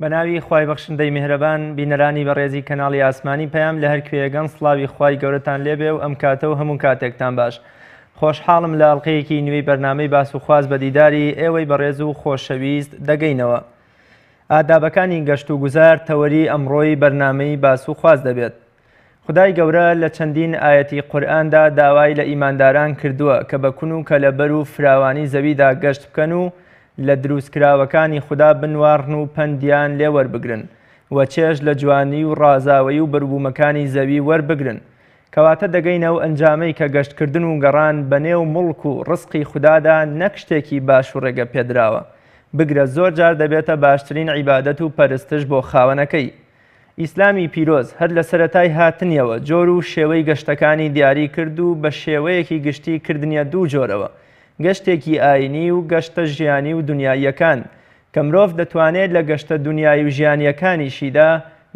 بەناوی خوای بەخشندەی میهرەبان بینەرانی بەڕێزی کەناڵی ئاسمانی پەیام لە هەر کوێگەن سڵاوی خوای گەورەتان لێبێ و ئەم کاتە و هەموو کاتێکتان باش. خۆشحاڵم لە ئەڵقەیەکی نوێی بەرنامەی باس و خواز بە دیداری ئێوەی بەڕێز و خۆشەویست دەگەینەوە. ئادابەکانی گەشت و گوزار تەوەری ئەمڕۆی بەرنامەی باس و خواز دەبێت. خدای گەورە لە چەندین ئاەتی قورئاندا داوای لە ئیمانداران کردووە کە بەکون و کە لەبەر و فراوانی زەویدا گەشت بکەن و لە دروستکراوەکانی خوددا بنواڕن و پەندیان لێ وەربگرن و چێژ لە جوانی و ڕازاوی و بەروبوومەکانی زەوی وەربگرن. کەواتە دەگەینەوە ئەنجامەی کە گەشتکردن و گەڕان بەنێو مڵک و ڕزقی خوددادا نەک شتێکی باش و ڕێگە پێدراوە بگرە زۆر جار دەبێتە باشترین عیبادەت و پەرستش بۆ خاوەنەکەی. ئیسلامی پیرۆز هەر لە سەرەتای هاتنیەوە جۆر و شێوەی گەشتەکانی دیاری کرد و بە شێوەیەکی گشتی کردنیە دوو جۆرەوە: گەشتێکی ئاینی و گەشتە ژیانی و دنیاییەکان کە مرۆڤ دەتوانێت لە گەشتە دنیای و ژیانیەکانیشیدا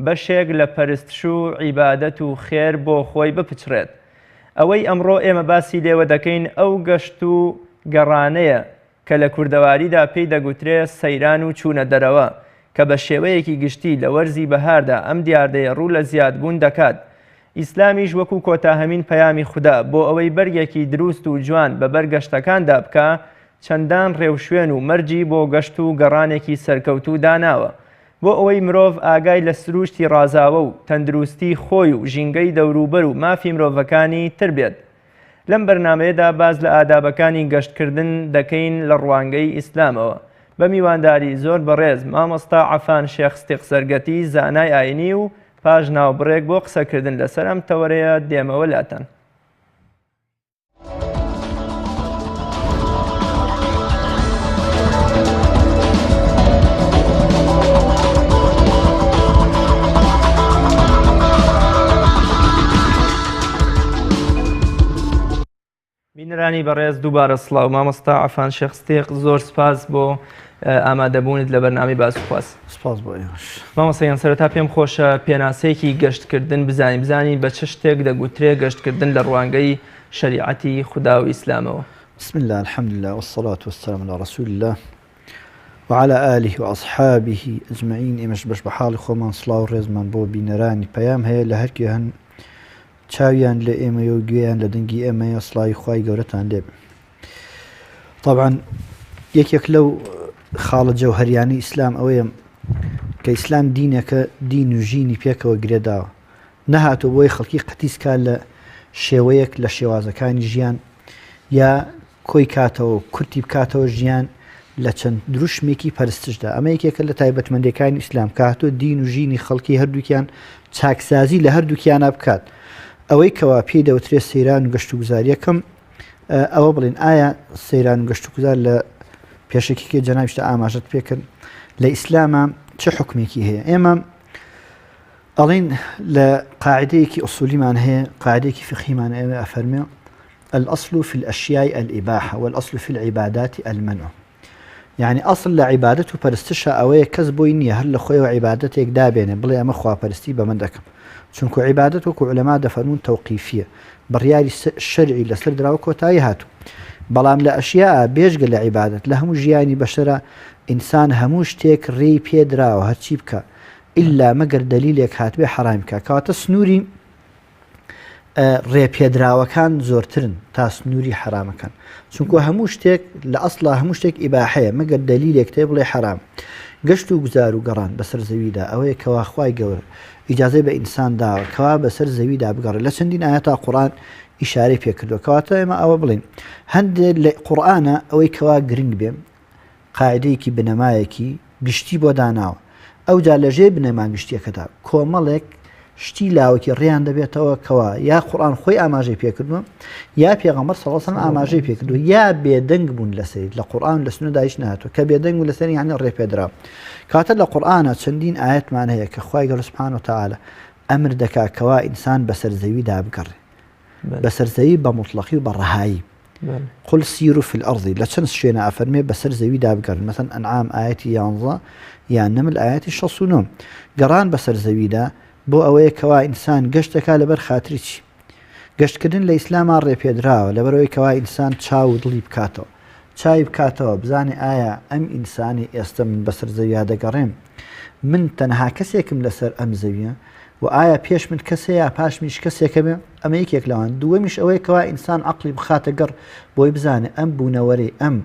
بەشێک لە پەرستش و عیبادەت و خێر بۆ خۆی بپچڕێت. ئەوەی ئەمڕۆ ئێمە باسی لێوە دەکەین ئەو گەشت و گەڕانەیە کە لە کوردەواریدا پێی دەگوترێت سەیران و چوونە دەرەوە کە بە شێوەیەکی گشتی لە وەرزی بەهاردا ئەم دیاردەیە ڕوو لە زیادبوون دەکات. ئیسلامیش وەکو کۆتاهەمین پەیامی خوددا بۆ ئەوەی بەرگێکی دروست و جوان بە بەرگەشتەکاندا بکە چەندان ڕێوشوێن و مەرجی بۆ گەشت و گەڕانێکی سەرکەوتوو داناوە بۆ ئەوەی مرۆڤ ئاگای لە سروشتی ڕازاوە و تەندروستی خۆی و ژینگەی دەوروبەر و مافی مرۆڤەکانی تر بێت. لەم بەرنامەیەدا باز لە ئادابەکانی گەشتکردن دەکەین لە ڕوانگەی ئیسلامەوە بە میوانداری زۆر بەڕێز مامۆستا عەفان شێخ سەرگەتی زانای ئاینی و پاش ناوبڕێک بۆ قسەکردن لەسەر ئەم تەوەرەیە دێمەوە لاتەن. بینەرانی بەڕێز دووبارە سڵاو. مامۆستا عەفان شێخ زۆر سپاس بۆ ئامادەبوونت لە بەرنامەی باس و خواز. سپاس بۆ ئێوەش. مامۆستایان سەرەتا پێم خۆشە پێناسەیەکی گەشتکردن بزانین بە چ شتێک دەگوترێت گەشتکردن لە ڕوانگەی شەریعەتی خوددا و ئیسلامەوە. بسم الله الحمد لله والصلاة والسلام على رسول الله وعلى آله وأصحابه أجمعين. ئێمەش بەش بە حاڵی خۆمان سڵاو و ڕێزمان بۆ بینەرانی پەیام هەیە لە هەرکی هەن چاویان لە ئێمەیە و گوێیان لە دەنگی ئێمەیە سڵاوی خوای گەورەتان لێبێ. طبعا یەکێک لەو خاڵە جەوهەریانەی ئیسلام ئەوەیە کە ئیسلام دینێکە دین و ژینی پێکەوە گرێداوە، نەهاتۆ بۆی خەڵکی قەتیسکا لە شێوەیەک لە شێوازەکانی ژیان یا کۆی کاتەوە کورتی بکاتەوە ژیان لە چەند دروشمێکی پەرستشدا. ئەمە یەکێکە لە تایبەتمەندەکانی ئیسلام کاتۆ دین و ژینی خەڵکی هەردووکیان چاکسازی لە هەردووکیانە بکات. ئەوەی کەوا پێی دەوترێت سەیران و گەشت و گوزاریەکەم ئەوە بڵێن ئایا سەیران و گەشت و گوزار لە پێشێکی جەنابشتە ئاماژەت پێکرد لە ئیسلامە چه حکمێکی هەیە؟ ئێمە ئەڵین لە قاعدەیەکی ئوسولیمان هەیە، قاعدەیەکی فقهیمان ئێمە ئەفەرمێ الأصل في الأشياء الإباحة والأصل في العبادات المنع. يعني أصل لعبادة وپەرستشە ئەوەیە کەس بۆی نییە هەر لە خۆیەوە عیبادەتێک دابێنێ بڵێ ئەمە خواپەرستی بە من دەکەم، چونکو عیبادەت وەکو عولەما دەفەرمون تەوقیفیە، بڕیاری شەرعی لەسەر دراوە کۆتایی هاتوو. بەڵام لە ئەشیاء بێژگە لە عیبادەت لە هەموو ژیانی بەشەرە ئینسان هەموو شتێک ڕێی پێدراوە هەرچی بکە ئیلا مەگەر دەلیلێک هاتبێ حەرام بکە. کەواتە سنووری ڕێپێدراوەکان زۆرترن تا سنووری حرامەکان، چونکو هەموو شتێک لە ئەسڵا هەموو شتێک ئیباحەیە مەگەر دەلیلێک تێ بڵێ حرام. گەشت و گوزار و گەڕان بەسەر زەویدا ئەوەیە کەوا خوای گەورە ئیجازەی بە ئینسان داوە کەوا بەسەر زەویدا بگەڕێت. لە چەندین ئاەتا قورئان ئیشارەی پێکردووە. کەواتە ئێمە ئەوە بڵین هەندێک لە قورئانە ئەوەی کەوا گرنگ بێ قاعدەیەکی بنەمایەکی گشتی بۆ داناوە. ئەوجا لەژێ بنەما گشتیەکەدا کۆمەڵێک شتی لاوەکی ڕێیان دەبێتەوە کەوا یا قورئان خۆی ئاماژەی پێکردووە یا پێغەمبەر صلی الله علیه و سلم ئاماژەی پێکردووە یا بێدەنگ بوون لەسەری لە قورئان لە سنە داهیچ نهاتوە کە بێدەنگ بوون لەسەری یعنی ڕێپێدراوە. کاتە لە قورئانە چەندین ئاەتمان هەیە کە خوای گەورە سوبحانه وتعالى ئەمر دەکا کەوا ئینسان بەسەر زەویدا بگەڕێ، بەسەر زەوی بە مطلقی و بە ڕەهایی. قل سیروا في الأرض لە چەند شوێنە ئەفەرمێ بەسەر زەویدا بگەڕن، مثلا ئەنعام ئاەتی 11 یان نمل ئاەتی 69. گەڕان بەسەر زەویدا بۆ ئەوەیە کەوا ئینسان گەشتەکە لەبەر خاتری چی؟ گەشتکردن لە ئیسلاما ڕێپێدراوە لەبەرەوەی کەوا ئینسان چاو و دڵی بکاتەوە، چای بکاتەوە بزانێ ئایا ئەم ئینسانی ئێستا من بەسەر زەویا دەگەڕێم من تەنها کەسێکم لەسەر ئەم زەویە و ئایا پێش من کەسەیە پاش میش کەسێکە بێ ئەمە یەکێک لەوان دووەمیش ئەوەیە کەوا ئینسان عەقڵی بخاتە گەڕ بۆی بزانێ ئەم بوونەوەرەی ئەم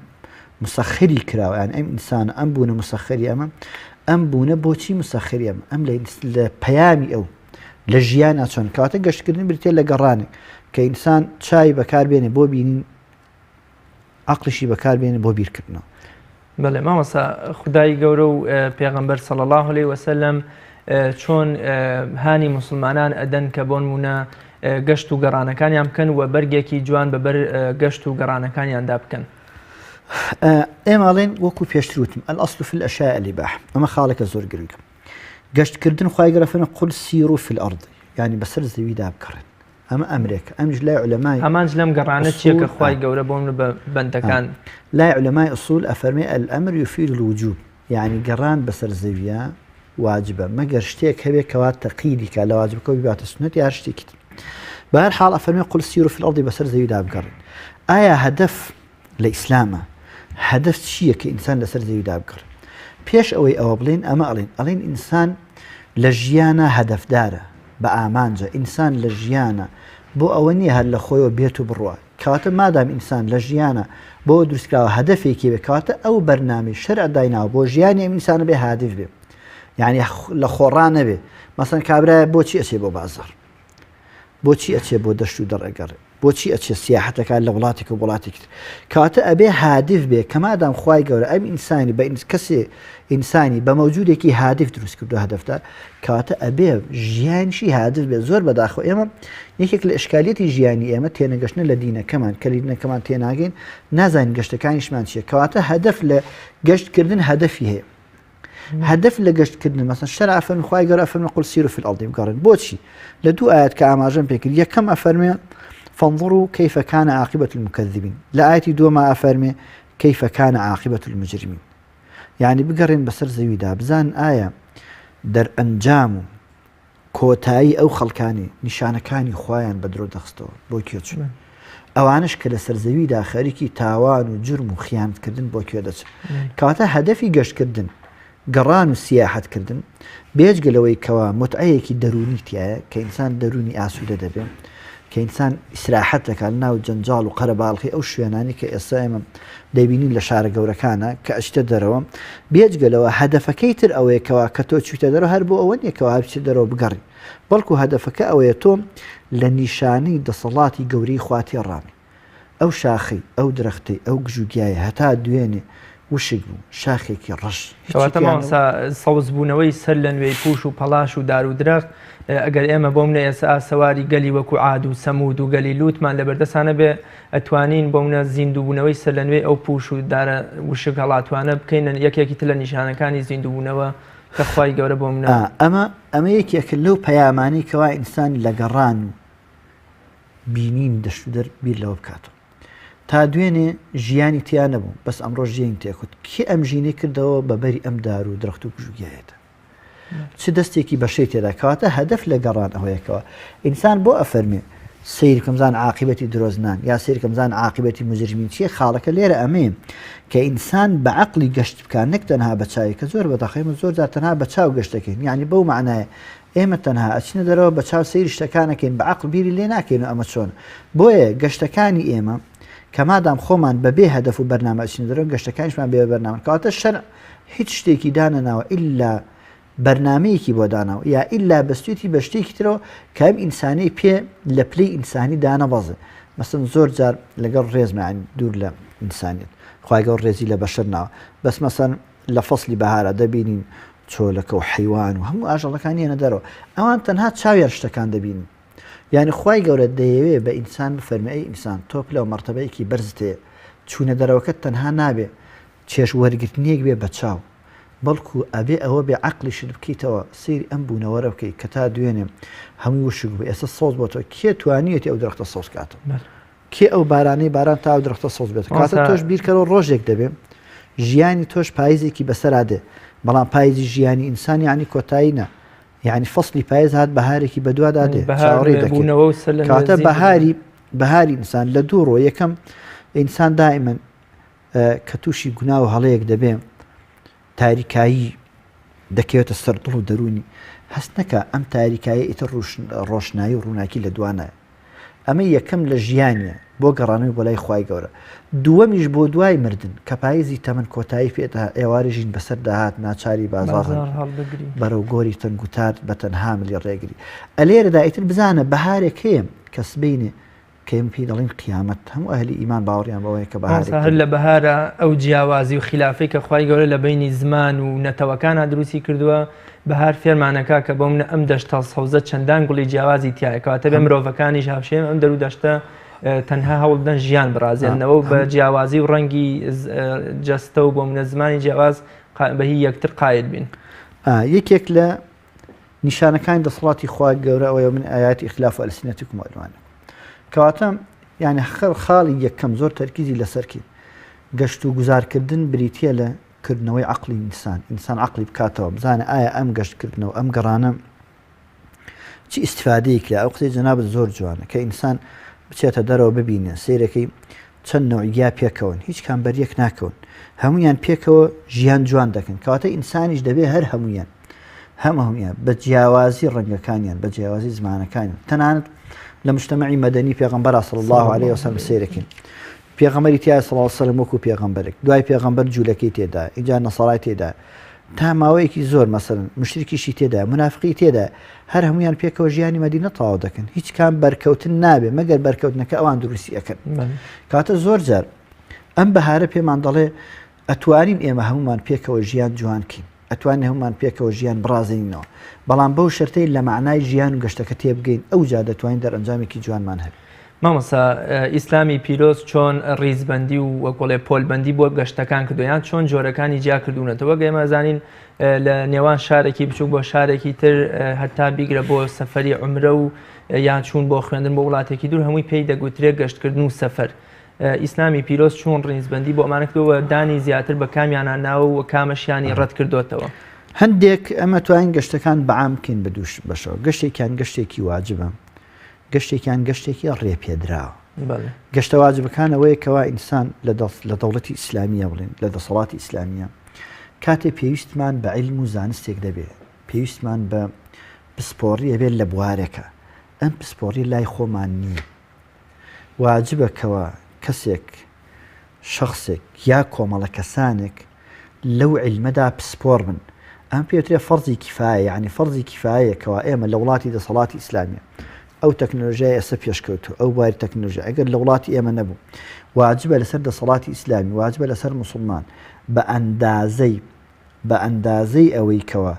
مسەخری کراوە یان ئەم ئینسانە ئەم بوونە مسەخری ئەم بوونە بۆچی مسەخری ئەم لە پەیامی ئەو لە ژیانە چۆن کاتە گەشتکردن بریتێ لە گەڕانێک کە ئینسان چای بەکاربێنێ بۆ بینین عەقڵیشی بەکاربێنێ بۆ بیرکردنەوە. بەڵێ مامۆستا خودای گەورە و پێغەمبەر صلی الله علیه وسلم چۆن هانی مسلمانان ئەدەن کە بۆ نمونە گەشت و گەڕانەکانیان بکەن و بەرگێکی جوان بەبەر گەشت و گەڕانەکانیاندا بکەن. ئێمەڵێن وەکو پێشتر وتم الأصل في الأشياء الإباحة ئەمە خاڵێکە زۆر گرنگە. گەشتکردن خوای گەورە فەرمێ قل سیروا في الأرض یعنی بەسەر زەویدا بکەڕن. ئەمە ئەمرێکە ئەمش لای عولەمای ئەمانج لەم گەڕانە چییە کە خوای گەورە بۆ من بەندەکان لای عولەمای ئوسوول ئەفەرمێ الأمر يفيد الوجوب یعنی گەڕان بەسەر زەویە واجبە مەگەر شتێک هەبێت کەوا تەقییدی کە لە واجبەکە بباتە سنەت یا شتێکی تر. بەهەرحاڵ ئەفەرمێ قل سیروا في الأرض بەسەر زەویدا بگەڕن. ئایا هەدەف لە ئیسلامە هەدەف چییە کە ئینسان لەسەر زەویدا بگەڕێت؟ پێش ئەوەی ئەوە بڵێن ئەمە ئەڵێن ئینسان لە ژیانە هەدەفدارە بە ئامانجە ئینسان لە ژیانە بۆ ئەوە نییە هەر لە خۆیەوە بێت و بڕوە کەواتە مادام ئینسان لە ژیانە بۆ دروستکراوە هەدەفێکی بێ کەواتە ئەو بەرنامەی شەرع دایناوە بۆ ژیانی ئەم ئینسانە بێ هادف بێ یعنی لە خۆڕان نەبێ مەسەڵەن کابرایە بۆچی ئەچێ بۆ بازاڕ بۆچی ئەچێ بۆ دەشت و دەڕێگەڕێ بۆچی ئەچێ سیاحەتەکان لە وڵاتێک و وڵاتێک تر کەواتە ئەبێ هادف بێ کە مادام خوای گەورە ئەم ئینسانی بە کەسێ ئینسانی بە مەوجودێکی هادف دروست کردو هەدەفدار کەواتە ئەبێ ژیانشی هادف بێ زۆر بەداخۆ ئێمە یەکێک لە ئشکالیەتی ژیانی ئێمە تێنەگەشتنە لە دینەکەمان کە دینەکەمان تێناگەین نازانین گەشتەکانیشمان چیە کەواتە هەدەف لە گەشتکردن هەدەفی هەیە هەدەف لە گەشتکردن مەسەڵەن شەرع ئەفەرمێ خوای گەورە ئەفەرمێ قل سیروا في الأرض بگەڕن بۆچی لە دوو ئاەت کە ئاماژەم پێکرد یەکەم ئەفەرمێ فانظروا كيف كان عاقبة المكذبين لآية دوما أفرمي كيف كان عاقبة المجرمين يعني بقرن بسر زويدا بزان آية در أنجام كوتاي أو خلكاني نشانكاني خوايان بدرو دخستو بوكيوتش ئەوانش کە لەسەر زەویدا خەریکی تاوان و جرم و خیانەتکردن بۆ کوێ دەچن کەواتە هەدەفی گەشتکردن گەڕان و سیاحەتکردن بێجگەلەوەی کەوا متعەیەکی دەرونی تایە کە ئینسان دەرونی ئاسوودە دەبێت کە ئینسان ئیسراحەت دەکات ناو جەنجاڵ و قەرەباڵغی ئەو شوێنانی کە ئێستا ئێمە دەبینین لە شارە گەورەکانە کە ئەچتە دەرەوە بێجگەلەوە هەدەفەکەی تر ئەوەیە کەوا کە تۆ چوتە دەرەوە هەر بۆ ئەوە نییە کەوا بچێت دەرەوە بگەڕی بەڵکو هەدەفەکە ئەوەیە تۆ لە نیشانەی دەسەڵاتی گەورەی خواتی ڕامی ئەو شاخی ئەو درەختەی ئەو گژوگیایە هەتا دوێنێ وشک بوو شاخێکی ڕەش سەوز بوونەوەی سەر لە نوێی پوش و پەلاش و دار و درەخت ئەگەر ئێمە بۆم لە ئێستا سەواری گەلی وەکو عاد و سەمود و گەلی لوتمان لەبەردەسانە بێ ئەتوانین بۆمنە زیندووبوونەوەی سەر لە نوێ ئەو پوش و دارە وشک هەڵاتوانە بکەین یەکێکی تر لە نیشانەکانی زیندووبوونەوە کە خوای گەورە بۆ منە ئەمە یەکێک لەو پەیامانی کەوا ئینسان لە گەڕان و بینین دەشودەر بیر لەوە بکاتەوە تا دوێنێ ژیانی تیان نەبوو بەس ئەمڕۆ ژیانی تێکوت کێ ئەم ژینەی کردەوە بەبەری ئەم دار و درەخت و گژوگیایەتە چ دەستێکی بەشەی تێدا کەواتە هەدەف لە گەڕان ئەوەیەکەوە ئینسان بۆ ئەفەرمێ سیرکەمزان عاقبەتی درۆزنان یا سیرکەمزان عاقبەتی مجرمین چیە خاڵەکە لێرە ئەمێ کە ئینسان بە عەقڵی گەشت بکات نەک تەنها بە چاوی کە زۆر بەداخەیمە زۆر جار تەنها بە چاو گەشتەکەین یعنی بەو معنایە ئێمە تەنها ئەچینە دەرەوە بە چاو سەیری شتەکانەکەین بە عەقڵ بیری لێ ناکەین و ئەمە چۆن بۆیە گەشتەکانی ئێمە کە مادام خۆمان بەبێ هەدەف و بەرنامە ئەچینە دەرەوە گەشتەکانیشمان بێ بەرنامە کەواتە شەرع هیچ شتێکی دانەناوە ئیلا بەرنمەیەکی بۆ داناوە یا ئیلا بەستوێتی بە شتێکی ترەوە کە ئەم ئینسانی پێ لە پلەی ئینسانی دانەبەزێ مەسەڵەن زۆر جار لەگەڵ ڕێزمان دوور لە ئینسانیت خوای گەورە ڕێزی لە بەشەر ناوە بەس مەسەڵەن لە فەسلی بەهارە دەبینین چۆلەکە و حیوان و هەموو ئاژەڵەکانی هێنە دەرەوە ئەوان تەنها چاویان شتەکان دەبینن یعنی خوای گەورە دەیەوێ بە ئینسان بفەرمێ ئەی ئینسان تۆ پلە و مەرتەبەیەکی بەرزت هەیە چوونە دەرەوەکەت تەنها نابێ چێژ وەرگرتنیەک بێ بە چاو بەڵکو ئەبێ ئەوە بێ عەقلیشت بکەیتەوە سەیری ئەم بوونەوەرە بکەیت کە تا دوێنێ هەمووی وشک بوو ئێستا سەوز بۆ تۆ کێ توانیەتی ئەو درەختە سەوز کاتەوە کێ ئەو بارانەی باران تا ئەو درەختە سەوز بێت کاتە تۆش بیرکەرەوە ڕۆژێک دەبێ ژیانی تۆش پاییزێکی بەسەرا دێ بەڵام پاییزی ژیانی ئینسان یعنی کۆتایی نە یعنی فەسلی پاییز هات بەهارێکی بەدووادا دێ چاوەڕێ دەکەێت کاتە بەهاری ئینسان لە دوو ڕۆ یەکەم ئینسان دائیمەن کە تووشی گونا و هەڵەیەک دەبێ تاریکایی دەکەوێتە سەر دڵ و دەرونی هەست نەکە ئەم تاریکایە ئیتر ڕۆشنایی و ڕووناکی لە دوانایە. ئەمە یەکەم لە ژیانە بۆ گەڕانەوەی بۆ لای خوای گەورە. دووەمیش بۆ دوای مردن کە پاییزی تەمەن کۆتایی پێێتە ئێوارژین بەسەر داهات ناچاری بازار بەرەو گۆری تەنگوتار بە تەنها ملی ڕێگری. ئەلێرەدا ئیتر بزانە بەهارێک هەیە کە سبینێ کەم پێی دەڵین قیامەت هەموو ئەهلی ئیمان باوەڕیان بەوەیە کە هەر لە بەهارە ئەو جیاوازی و خلافەی کە خوای گەورە لە بینی زمان و نەتەوەکانە دروستی کردووە بەهار فێرمانەکە کە بۆ منە ئەم دەشتە سەوزە چەندان گوڵی جیاوازی تایەکەواتە بێ مرۆڤەکانی هاوشێن ئەم دەرو دەشتە تەنها هەوڵدەن ژیان بڕازێنەوە بە جیاوازی و ڕەنگی جەستە و بۆ منە زمانی جیاواز بە هی یەکتر قایل بین. یەکێک لە نیشانەکانی دەسەڵاتی خوای گەورە ئەوەیە من ئاياتی ئیخلاف ئەلسینەتیکم وەئەلوانە کەواتە یعنی خاڵی یەکەم زۆر تەرکیزی لەسەرکی گەشت و گوزارکردن بریتە لە کردنەوەی عقلی ئینسان عقلی بکاتەوە بزانە ئایا ئەم گەشتکردنەوە ئەم گەڕانە چی ئیسیفادەیەک لە ئەو قسەی جەنابەت زۆر جوانە کە ئینسان بچێتە دەرەوە ببینە سیرەکەی چەند نوعیا پێکەون هیچ کامبەریەک ناکەون هەمویان پێکەوە ژیان جوان دەکەن کەواتە ئینسانیش دەبێت هەر هەمویان بە جیاوازی ڕەنگەکانیان بە جیاوازی زمانەکانیان تەنانەت لە مجتەمەعی مەدەنی پێغەمبەر صلی الله عليه وسلم سیرەکەین پێغەمبەری تیا صلی الله عليه وسلم وەکو پێغەمبەرێک دوای پێغەمبەر جوولەکەی تێدا ئینجا نەسەڕای تێدا تا ماوەیەکی زۆر مەسەلەن مشریکیشی تێدا منافقی تێدا هەر هەمویان پێکەوە ژیانی مەدینە تەواو دەکەن هیچ کام بەرکەوتن نابێ مەگەر بەرکەوتنەکە ئەوان دروستی ئەکەن کاتە زۆر جار ئەم بەهارە پێمان دەڵێ ئەتوانین ئێمە هەمومان پێکەوە ژیان جوانکەین ئەتوانین هەمومان پێکەوە ژیان بڕازێنینەوە بەڵام بەو شەرتەی لە معنای ژیان و گەشتەکە تێبگەین ئەو جا دەتوانین دەرئەنجامێکی جوانمان هەبێت. مامۆستا ئیسلامی پیرۆز چۆن ڕیزبەندی و وەکۆڵێ پۆلبەندی بۆ گەشتەکان کردویان چۆن جۆرەکانی جیا کردوونەتەوە گەێمەزانین لە نێوان شارێکی بچوو بۆ شارێکی تر هەتا بیگرە بۆ سەفەری عومرە و یان چوون بۆ خوێندن بۆ وڵاتێکی دوور هەمووی پێی دەگوترێت گەشتکردن و سەفەر. ئیسلامی پیرۆز چۆن ڕیزبەندی بۆ ئەمانە کردەوە دانی زیاتر بە کامیانان ناوە و کامەشیانی ڕەت کردوێتەوە. هەندێک ئەمە توانین گەشتەکان بەعام بکەین بە دووش بەشەوە گەشتێکیان گەشتێکی واجبە گەشتێکیان گەشتێکی ڕێپێدراوە گەشتە واجبەکانەوەی کەوا ئینسان لە دەوڵەتی ئیسلامیە بڵێن لە دەسەڵاتی ئیسلامیە کاتێ پێویستمان بە عیلم و زانستێک دەبێت پێویستمان بە پسپۆڕی ئەبێت لە بوارێکە ئەم پسپۆڕی لای خۆمان نییە واجبەکەوە کەسێک شخصێک یا کۆمەڵە کەسانێک لەو عیلمەدا پسپۆڕ بن ئەم پێوترێ فەرزی کیفایە یعنی فەرزی کیفایەکەوە ئێمە لە وڵاتی دەسەڵاتی ئیسلامیە ئەو تەکنۆلۆژیای ئێستا پێشکەوتو ئەو باری تەکنۆلۆژیا ئەگەر لە وڵاتی ئێمە نەبوو واجبە لەسەر دەسەڵاتی ئیسلامی واجبە لەسەر موسڵمان بە ئەندازەی ئەوەی کەوە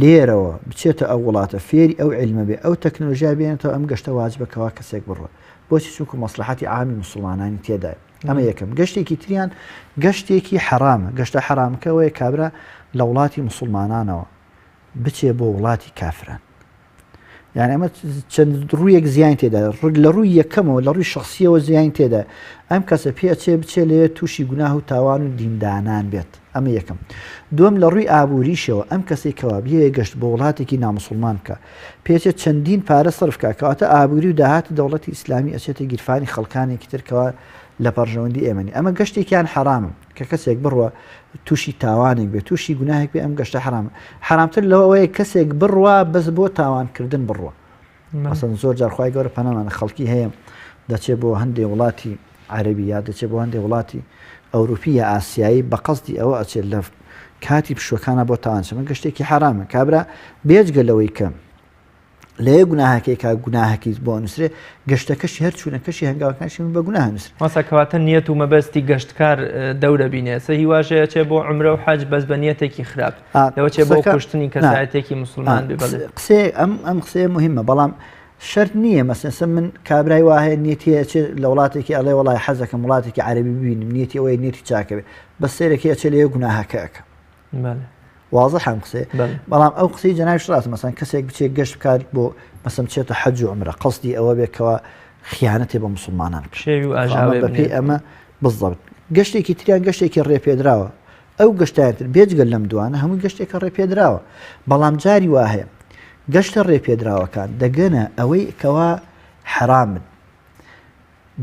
لێرەوە بچێتە ئەو وڵاتە فێری ئەو عیلمە بێ ئەو تەکنۆلۆژیا بێنێتەوە ئەم گەشتە واجبەکەوە کەسێک بڕوە بۆچی چونکە مەسلحەتی عامی موسڵمانانی تێدایە ئەمە یەکەم گەشتێکی تریان گەشتێکی حرامە گەشتە حرامەکەوەیە کابرا لە وڵاتی موسڵمانانەوە بچێ بۆ وڵاتی کافران یعنی ئەمە چەند ڕوویەک زیان تێدا لە ڕووی یەکەمەوە لە ڕووی شخصیەوە زیان تێدا ئەم کەسە پێچێ بچێ لێ تووشی گوناه و تاوان و دیندانان بێت ئەمە یەکەم دوم لە ڕووی ئابووریشەوە ئەم کەسێکەوە بێ گەشت بۆ وڵاتێکی ناموسڵمان بکە پێچێت چەندین پارە سەرفکە کەواتە ئابووری و داهاتی دەوڵەتی ئیسلامی ئەچێتە گیرفانی خەڵکانێکی ترکەوە لە پەرژەوەندی ئێمەنی ئەمە گەشتێکیان حرامن کە کەسێک بڕوە تووشی تاوانێک بێت تووشی گوناهێک بێ ئەم گەشتە حرامە حرامتر لەوەیە کەسێک بڕوە بەس بۆ تاوانکردن بڕوە مەسەن زۆر جار خوای گەورە پەنامانە خەڵکی هەیە دەچێت بۆ هەندێک وڵاتی عەرەبی یا دەچێت بۆ هەندێک وڵاتی ئەوروپی یا ئاسیایی بە قەسدی ئەوە ئەچێت لە کاتی پشوەکانە بۆ تاوانچەمە گەشتێکی حرامە کابرا بێجگەلەوەی کەم لێ گوناهەکەی کا گوناهەکی بۆ نووسێ گەشتەکەشی هەر چوونەکەشی هەنگاوەکانشی بە گوناه نووسێ ماسەکەواتە نیەت و مەبەستی گەشتکار دەورە بینێ سەهی واشەیە چێ بۆ عومرە و حەج بەس بە نیەتێکی خراپ لەوە چێ بۆ کوشتنی کەسایەتێکی موسڵمان قسێ ئەم قسەیە مهمە بەڵام شەرت نییە مەسەن من کابرای وایە نیەتیە چێ لە وڵاتێکی ئەڵێ وڵای حەزەکەم وڵاتێکی عەرەبی ببینم نیەتی ئەوەیە نیەتی چاکەوێ بەس سێرەکەی ئەچێ لێ گوناهەکەکە واضح هەم قسێ بەڵام ئەو قسەی جەنابی ڕاست مەسەن کەسێک بچێت گەشت بکات بۆ مەسەم بچێتە حەج و عومرە قەسدی ئەوە بێکەوە خیانەتێ بە موسڵمانان بەپێی ئەمە بزڵبت گەشتێکی تریان گەشتێکی ڕێپێدراوە ئەو گەشتایەتر بێجگەل لەم دوانە هەموو گەشتێکە ڕێپێدراوە بەڵام جاری وایە گەشتە ڕێپێدراوەکان دەگەنە ئەوەی کەوا حرامن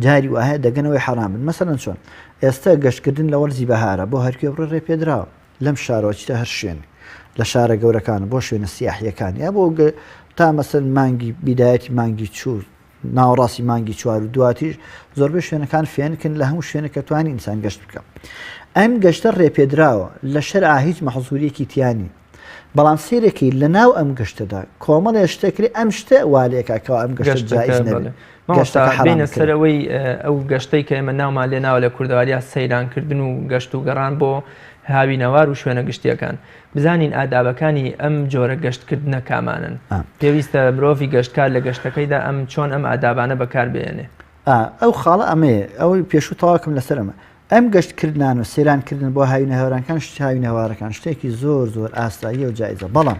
جاری وایە دەگەنەوەی حرامن مەسەلەن چۆن ئێستا گەشتکردن لە وەرزی بەهارە بۆ هەرکوێ بڕە ڕێپێدراوە لەم شارۆچتە هەر شوێن لە شارە گەورەکان بۆ شوێنە سیاحیەکان یا بۆ تا مەسەن مانگی بیدایەتی مانگی چوور ناوەڕاستی مانگی چوار و دواتیش زۆربەی شوێنەکان فێنکن لە هەموو شوێنەکە توانی ئینسان گەشت بکە. ئەم گەشتە ڕێپێدراوە لە شەرعا هیچ مەحزوریەکی تیانی، بەڵام سیرێکی لە ناو ئەم گەشتەدا کۆمەڵێ شتێکری ئەم شتە والێکەکەەوە ئەم گەشت جایز نەبێت. بینە سەرەوەی ئەو گەشتەی کە ئێمە ناومان لێ ناوە لە کوردەواریا سەیرانکردن و گەشت و گەڕان بۆ هاوینەوار و شوێنە گشتیەکان بزانین ئادابەکانی ئەم جۆرە گەشتکردنە کامانن. پێویستە مرۆڤی گەشتکار لە گەشتەکەیدا ئەم چۆن ئەم ئادابانە بەکاربێنێ. ئەو خاڵە ئەمەیە ئەوەی پێشوو تەواکەم لەسەرمە. ئەم گەشتکردان و سەیرانکردن بۆ هاوینەهێوارەکان هاوینەوارەکان شتێکی زۆر زۆر ئاساییە و جایزە، بەڵام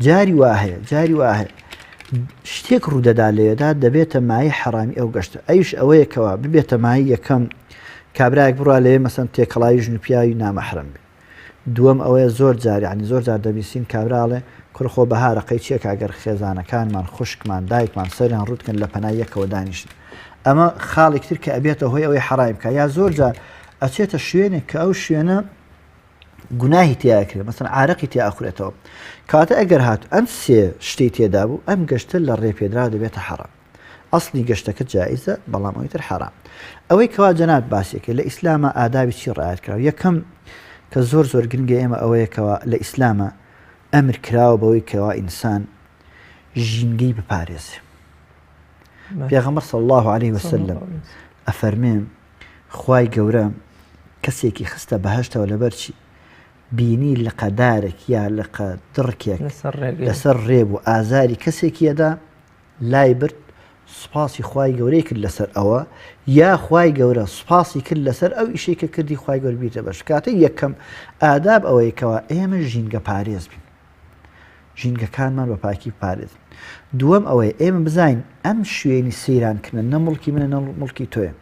جاری وهەیە شتێک ڕوودەدا لێدا دەبێتە مای حەرامی ئەو گەشتە. ئەوش ئەوەیەکەوە ببێتە مای یەکەم کابراایك بڕوا لێ مەسەن تێکەڵایی ژن و پیاوی نامەحرەم بێ. دووەم ئەوەیە زۆر جاری زۆر جار دەبیستین کابراڵێ کوڕخۆ بەهارەقەی چیەک ئەگەر خێزانەکانمان خوشکمان دایکمان سەریان ڕوتکن لە پەنای یەکەوە دانیشن. ئەمە خاڵێکتر کە ئەبێتە هۆی ئەوەی حەرام بکە یا زۆر جار ئەچێتە شوێنێک کە ئەو شوێنە گوناهی تیاکرێت مەسەن عارەقی تیاخورێتەوە کاتە ئەگەر هات ئەم سێ شتی تێدا بوو ئەم گەشتە لە ڕێپێدرا دەبێتە حەرام. ئەسڵی گەشتەکە جایزە بەڵام ئەوەی تر حەرام. ئەوەی کەوا جەناب باسێکە لە ئیسلامە ئادابی چی ڕایەت کراوە. یەکەم کە زۆر گرنگە ئێمە ئەوەیەکەوە لە ئیسلامە ئەمر کراوە بەوەی کەوا ئینسان ژینگەی بپارێزێ. پێغەمبەر صلی الله عليه وسلم ئەفەرمێن خوای گەورە کەسێکی خستە بەهەشتەوە لەبەرچی بینی لە قەدارێک یا لە قەدڕکێک لەسەر ڕێب و ئازاری کەسێکیەدا لای برد سوپاسی خوای گەورەی کرد لەسەر ئەوە یا خوای گەورە سوپاسی کرد لەسەر ئەو ئیشەی کە کردی خوای گەورە بیرتە بەش. کاتە یەکەم ئاداب ئەوەیەکەوە ئێمە ژینگە پارێز بین، ژینگەکانمان بە پاکی پارێزن. دووەم ئەوەیە ئێمە بزانین ئەم شوێنی سەیرانکردن نە مڵکی منە نە مڵکی تۆیە،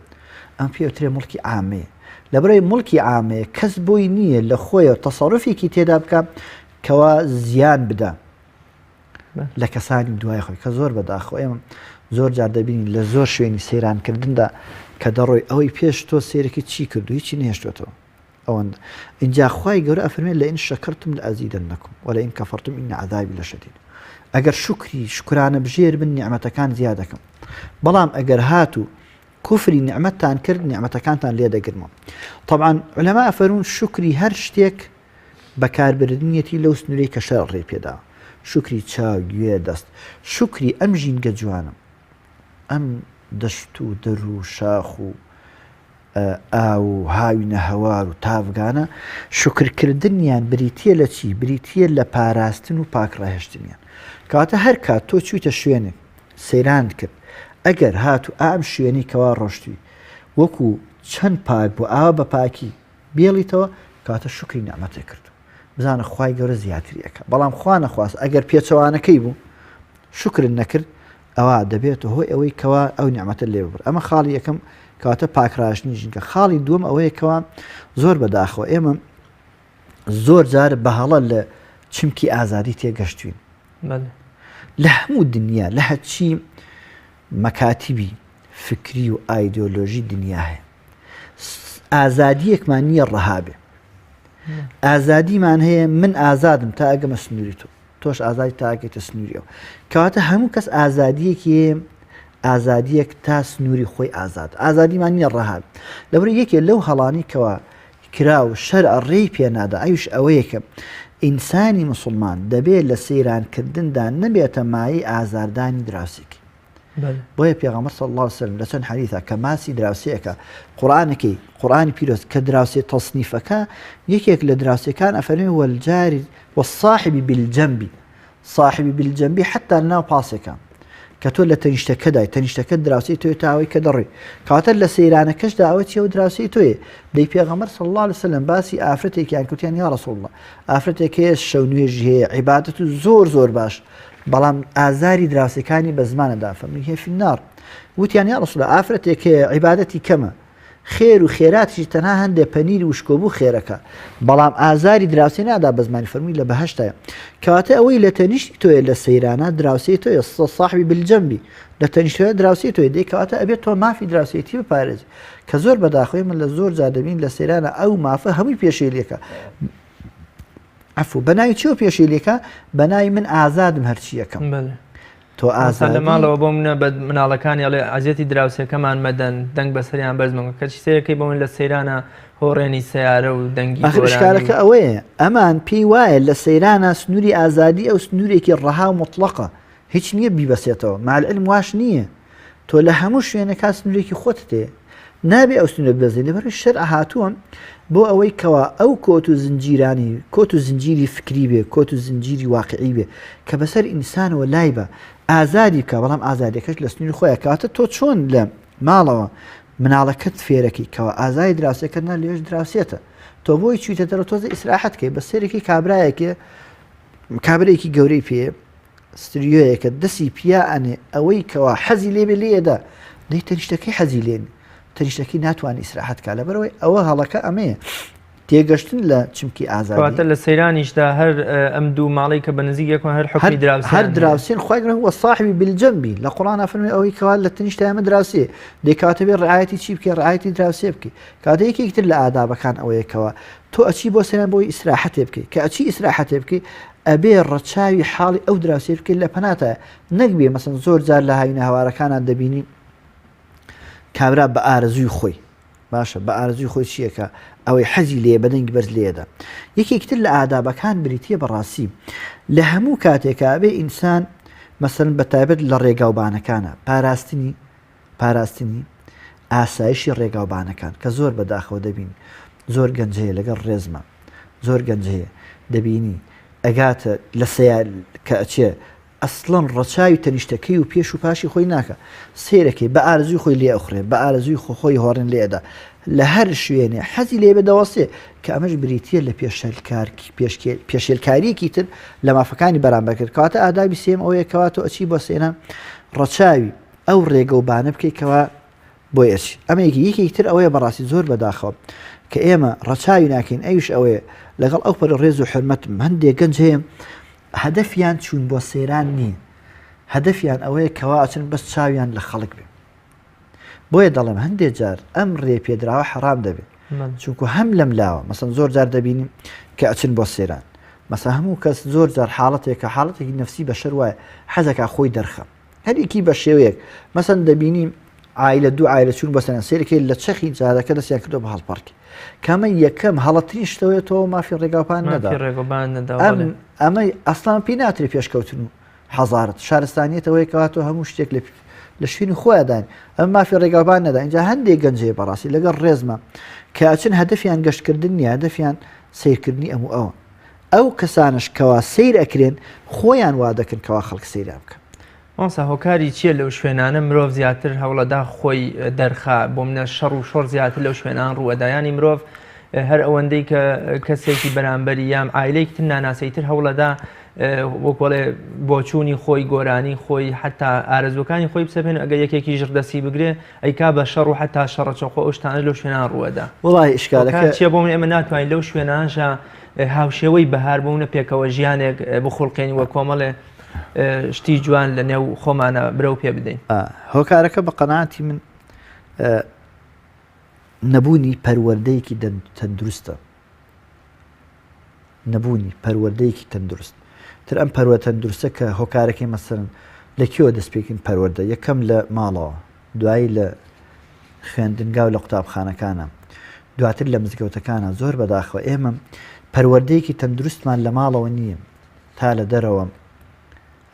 ئەم پێوترێ مڵکی عامەیە. لەبەرەوەی مڵکی عامەیە کەس بۆی نییە لە خۆیەوە تەسەڕوفێکی تێدا بکە کەوا زیان بدە لە کەسانی دوای خۆی کە زۆر بەداخۆ. ئێمە زۆر جار دەبینین لە زۆر شوێنی سەیرانکردندا کە دەڕۆی ئەوەی پێش تۆ سێرەکە چی کردو هیچی نێشتوێتەوە. ئەوەندە اینجا خوای گەورە ئەفەرمێن لە ئین شەکرتم لەئەزیدەنەکم وەلە ئین کەفەرتم ئین عەذابی لەشەدید. ئەگەر شکرانە بژێر بن نیعمەتەکان زیاد دەکەم، بەڵام ئەگەر هاتوو کوفری نیعمەتتان کرد نیعمەتەکانتان لێ دەگرمەوە. طبعا علەما ئەفەرمون شکری هەر شتێک بەکاربردنیەتی لەو سنوورەی کە شەر ڕێ پێدا، شکری چاو گوێ دەست، شکری ئەم ژینگە جوانم، ئەم دەشت و دەر و شاخ و ئاو و هاوینە هەوار و تاڤگانە شکرکردنیان بریتیە لە چی؟ بریتیە لە پاراستن و پاکڕاهێشتنیان. کاتە هەر کات تۆ چوویتە شوێنێک سەیران کرد ئەگەر هاتو ئام شوێنی کەوا ڕۆشتوی وەکو چەند پاک بۆ ئاوە بە پاکی بێڵیتەوە کاتە شکری نیعمەتێ کرد. بزانە خوای گەورە زیاتریەکە، بەڵام خوا نەخواست ئەگەر پێچەوانەکەی بوو شکرن نەکرد ئەوە دەبێتە هۆی ئەوەی کەوا ئەو نیعمەتە لێ ببڕ. ئەمە خاڵی یەکەم کاتە پاکڕاشتنی ژینگە. خاڵی دووەم ئەوەیەکەوە زۆر بەداخەوە ئێمە زۆر جار بەهەڵە لە چمکی ئازادی تێگەشتوین لە هەموو دنیا لە هەرچی مەکاتیبی فکری و ئایدۆلۆژی دنیا هەیە. ئازادیەکمان نییە ڕەهابێ، ئازادیمان هەیە من ئازادم تا ئەگەمە سنووری تۆ، تۆش ئازادی تا ئەگەیتە سنووریەوە. کەواتە هەموو کەس ئازادیەکی ئازادیەک تا سنووری خۆی ئازاد. ئازادیمان نییە ڕەهاب. لەبەر یەکێ لەو هەڵانی کەوا کرا و شەرع ڕێی پێنادا ئەوش ئەوەیەکە ئینسانی مسلمان دەبێت لە سەیرانکردندا نەبێتە مایەی ئازاردانی دراوسێکی. بۆیە پێغەمبەر صلی الله علیه وسلم لە چەند حەدیثە کە ماسی دراوسەیەکە قورئانەکەی قورئانی پیرۆز کە دراوسێ تەصنیفەکە یەکێک لە دراوسەکان ئەفەرمێ وەلجاری والصاحب بالجنب صاحبی بالجنبی حتا ناو پاسێکە کە تۆ لە تەنیشتەکەدای تەنیشتەکە دراوسەی تۆی تاوەی کە دەڕێ کاتە لە سەیرانەکەشدا ئەوە چیە و دراوسەی تۆیە. دەی پێغەمبەر صلی الله علیه وسلم باسی ئافرەتێکیان کەوتیان یا ڕەسوڵ الله ئافرەتێک هەیە شەو نوێژی هەیە عیبادەت و زۆر باش بەڵام ئازاری دراوسەکانی بە زمانەدا فەرمووی هی فی النار. وتیان یا ڕەسوڵ الله ئافرەتێک هەیە عیبادەتی کەمە خێر و خێراتیشی تەنها هەندێک پەنیری وشکۆبوو خێرەکە بەڵام ئازاری دراوسێ نادا بە زمانی فەرمووی لە بەهەشتایە. کەواتە ئەوەی لە تەنیشتی تۆیە لە سەیرانە دراوسەی تۆیە صاحبی بالجنبی لە تەنیشتەوە دراوسەی تۆی دەی کەواتە ئەبێت تۆ مافی دراوسێتی بپارێزی کە زۆر بەداخۆی من لە زۆر جا دەبین لە سەیرانە ئەو مافە هەمووی پێشێلیەکە عفو بەناوی چێ پێشیلێکە بەناوی من ئازادم هەرچی یەکەم تۆ ئازاد لە ماڵەوە بۆ منە بە مناڵەکانی ئەڵێ ئازیەتی دراوسەکەمان مەدەن دەنگ بەسەریان بەرزمەوە کەچی سەیەکەی بۆ من لە سەیرانە هۆڕێنی سیارە و دەنگی شکارەکە ئەوەیە ئەمان پێی وایە لە سەیرانە سنووری ئازادی ئەو سنوورێکی ڕەها و مطلقە هیچ نییە بیبەسێتەوە مالعلم واش نییە تۆ لە هەموو شوێنەکە سنوورێکی خۆت تێ نابێ ئەو سنوورە ببەزێ لەبەر شەرع هاتووە بۆ ئەوەی کەوا ئەو کۆت و زنجیرانی کۆت و زنجیری فکری بێ کۆت و زنجیری واقعی بێ کە بەسەر ئینسانەوە لای بە ئازادی بکە بەڵام ئازادیەکەش لە سنووری خۆیە کاتە تۆ چۆن لە ماڵەوە مناڵەکەت فێرەکەی کەوا ئازای دراوسێکردنا لێش دراوسێتە تۆ بۆی چویتە دەرە تۆزە ئیسراحەتکەی بە سێرەکی کابرایەکی گەورەی پێ ستریۆیەکە دەستی پیا ئەنێ ئەوەی کەوا حەزی لێبێ لێدا دەی تەنیشتەکەی حەزی لێن تەنیشتەکەی ناتوانانی ئیسراحەتکە لەبەرەوەی ئەوە هەڵەکە ئەمەیە تێگەشتن لە چمکی ئازادی لە سەیرانیشدا هەر ئەم دوو ماڵی کە بە نزیک یەکەوە هەر حکمی دراوسێن هەر دراوسێن خۆی وە صاحبی بالجەنبی لە قوڕانە فەرمێ ئەوەی کەوا لە تەنیشتە ئەمە دراوسێ دەکاتە بێ ڕعایەتی چی بکە ڕعایەتی دراوسێ بکە کاتە یەکێکتر لە ئادابەکان ئەوەیەکەوە تۆ ئەچی بۆ سەیران بۆی ئیسراحەتێ بکەی کە ئەچی ئیسراحەتێ بکەی ئەبێ ڕەچاوی حاڵی ئەو دراوسێ بکەیت لە پەناتە نەکبێ مەسەن زۆر جار لە هاوینە هاوارەکانان دەبینی کابرا بە ئارەزووی خۆی باشە بە ئارەزووی خۆی چیەکە ئەوەی حەزی لێ بەدەنگی بەرز لێدا یەکێکتر لە ئادابەکان بریتە بەڕاستی لە هەموو کاتێکە ئەبێ ئینسان مەسەن بە تایبەت لە ڕێگاوبانەکانە پاراستنی ئاسایشی ڕێگاوبانەکان کە زۆر بەداخەوە دەبین زۆر گەنجەیە لەگەڵ ڕێزمە زۆر گەنجەیە دەبینی ئەگاتە لە سیار کە ئەچێ ئەسڵەن ڕەچاوی تەنیشتەکەی و پێش و پاشی خۆی ناکە سێرەکەی بە ئارزوی خۆی لێ ئەخڕێ بە ئارزوی خۆی هۆڕێن لێدا لە هەر شوێنێ حەزی لێ بەدەوەسێ کە ئەمەش بریتە لە پێشێلکاریەکی تر لە مافەکانی بەرامبەر کاتە ئادابی سێم ئەوەیە کەواتۆ ئەچی بۆ سێنان ڕەچاوی ئەو ڕێگە و بانە بکەیتەوە بۆ ئەچی ئەمە یەکێکتر ئەوەیە بەڕاستی زۆر بەداخەوە کە ئێمە ڕەچاوی ناکەین ئەوش ئەوەیە لەگەڵ ئەو پەر ڕێز و حرمەتم هەندێک گەنج هەیە هەدەفیان چوون بۆ سەیران نییە هەدەفیان ئەوەیە کەوا ئەچن بەس چاویان لە خەڵک بێ بۆیە دەڵێم هەندێک جار ئەم ڕێ پێدراوە حرام دەبێت چونکو هەم لەم لاوە مەسەن زۆر جار دەبینیم کە ئەچن بۆ سەیران مەسا هەموو کەس زۆر جار حاڵەتێکە حاڵەتێکی نەفسی بەشەر وایە حەزەکە خۆی دەرخە هەرێکی بە شێوەیەک مەسەن دەبینیم عایلە دوو عایلە چوون بۆ سەیران سێرەکەی لە چەخی جارەکە دەستیان کردو بە هەڵپەرکی کامە یەکەم هەڵەترین شتەوەیەتەوە مافی ڕێگاپان نەدا ئەمە ئەسڵان پێی ناترێ پێشکەوتن و حەزارت شارستانیەتەوەی کەواتۆ هەموو شتێک لە شوێنی خۆیدان ئەم مافی ڕێگاپان نەدا اینجا هەندێک گەنجەیە بەڕاستی لەگەڵ ڕێزمە کە ئەچن هەدەفیان گەشتکردن نیە هەدەفیان سیرکردنی ئەو کەسانش کەوا سیر ئەکرێن خۆیان وا دەکەن کەوا خەڵک سەیرا بکەن ئەوسا هۆکاری چییە لەو شوێنانە مرۆڤ زیاتر هەوڵەدا خۆی دەرخا بۆ منە شەڕ و شۆڕ زیاتر لەو شوێنان ڕوەدایانی مرۆڤ هەر ئەوەندەی کە کەسێکی بەرامبەری یام ئایلەیەکی تر ناناسەیتر هەوڵەدا وەکڵێ بۆچوونی خۆی گۆرانی خۆی حتا ئارەزوەکانی خۆی بسەبێن ئەگە یەکێکی ژردەسی بگرێ ئەیکا بە شەڕ و حتا شەڕەچەخۆ ئەو شتانە لەو شوێنان ڕوەدا وڵای ئیشکالەکە چیە بۆ من ئێمە ناتوانین لەو شوێنانژە هاوشێوەی بەهار بوونە پێکەوە ژیانێک بخڵقێنی وە کۆمەڵێ شتی جوان لە نێو خۆمانە برەو پێ بدەین هۆکارەکە بە قەناعەتی من نەبوونی پەروەردەیەکی تەندروستە نەبوونی پەروەردەیەکی تەندروست تر ئەم پەروە تەندروستە کە هۆکارەکەی مەسەرن لەکوێوە دەست پێکەین پەروەردە یەکەم لە ماڵەوە دوایی لە خوێندنگا و لە قوتابخانەکانە دواتر لە مزگەوتەکانە زۆر بەداخەوە ئێمە پەروەردەیەکی تەندروستمان لە ماڵەوە نییە تا لە دەرەوە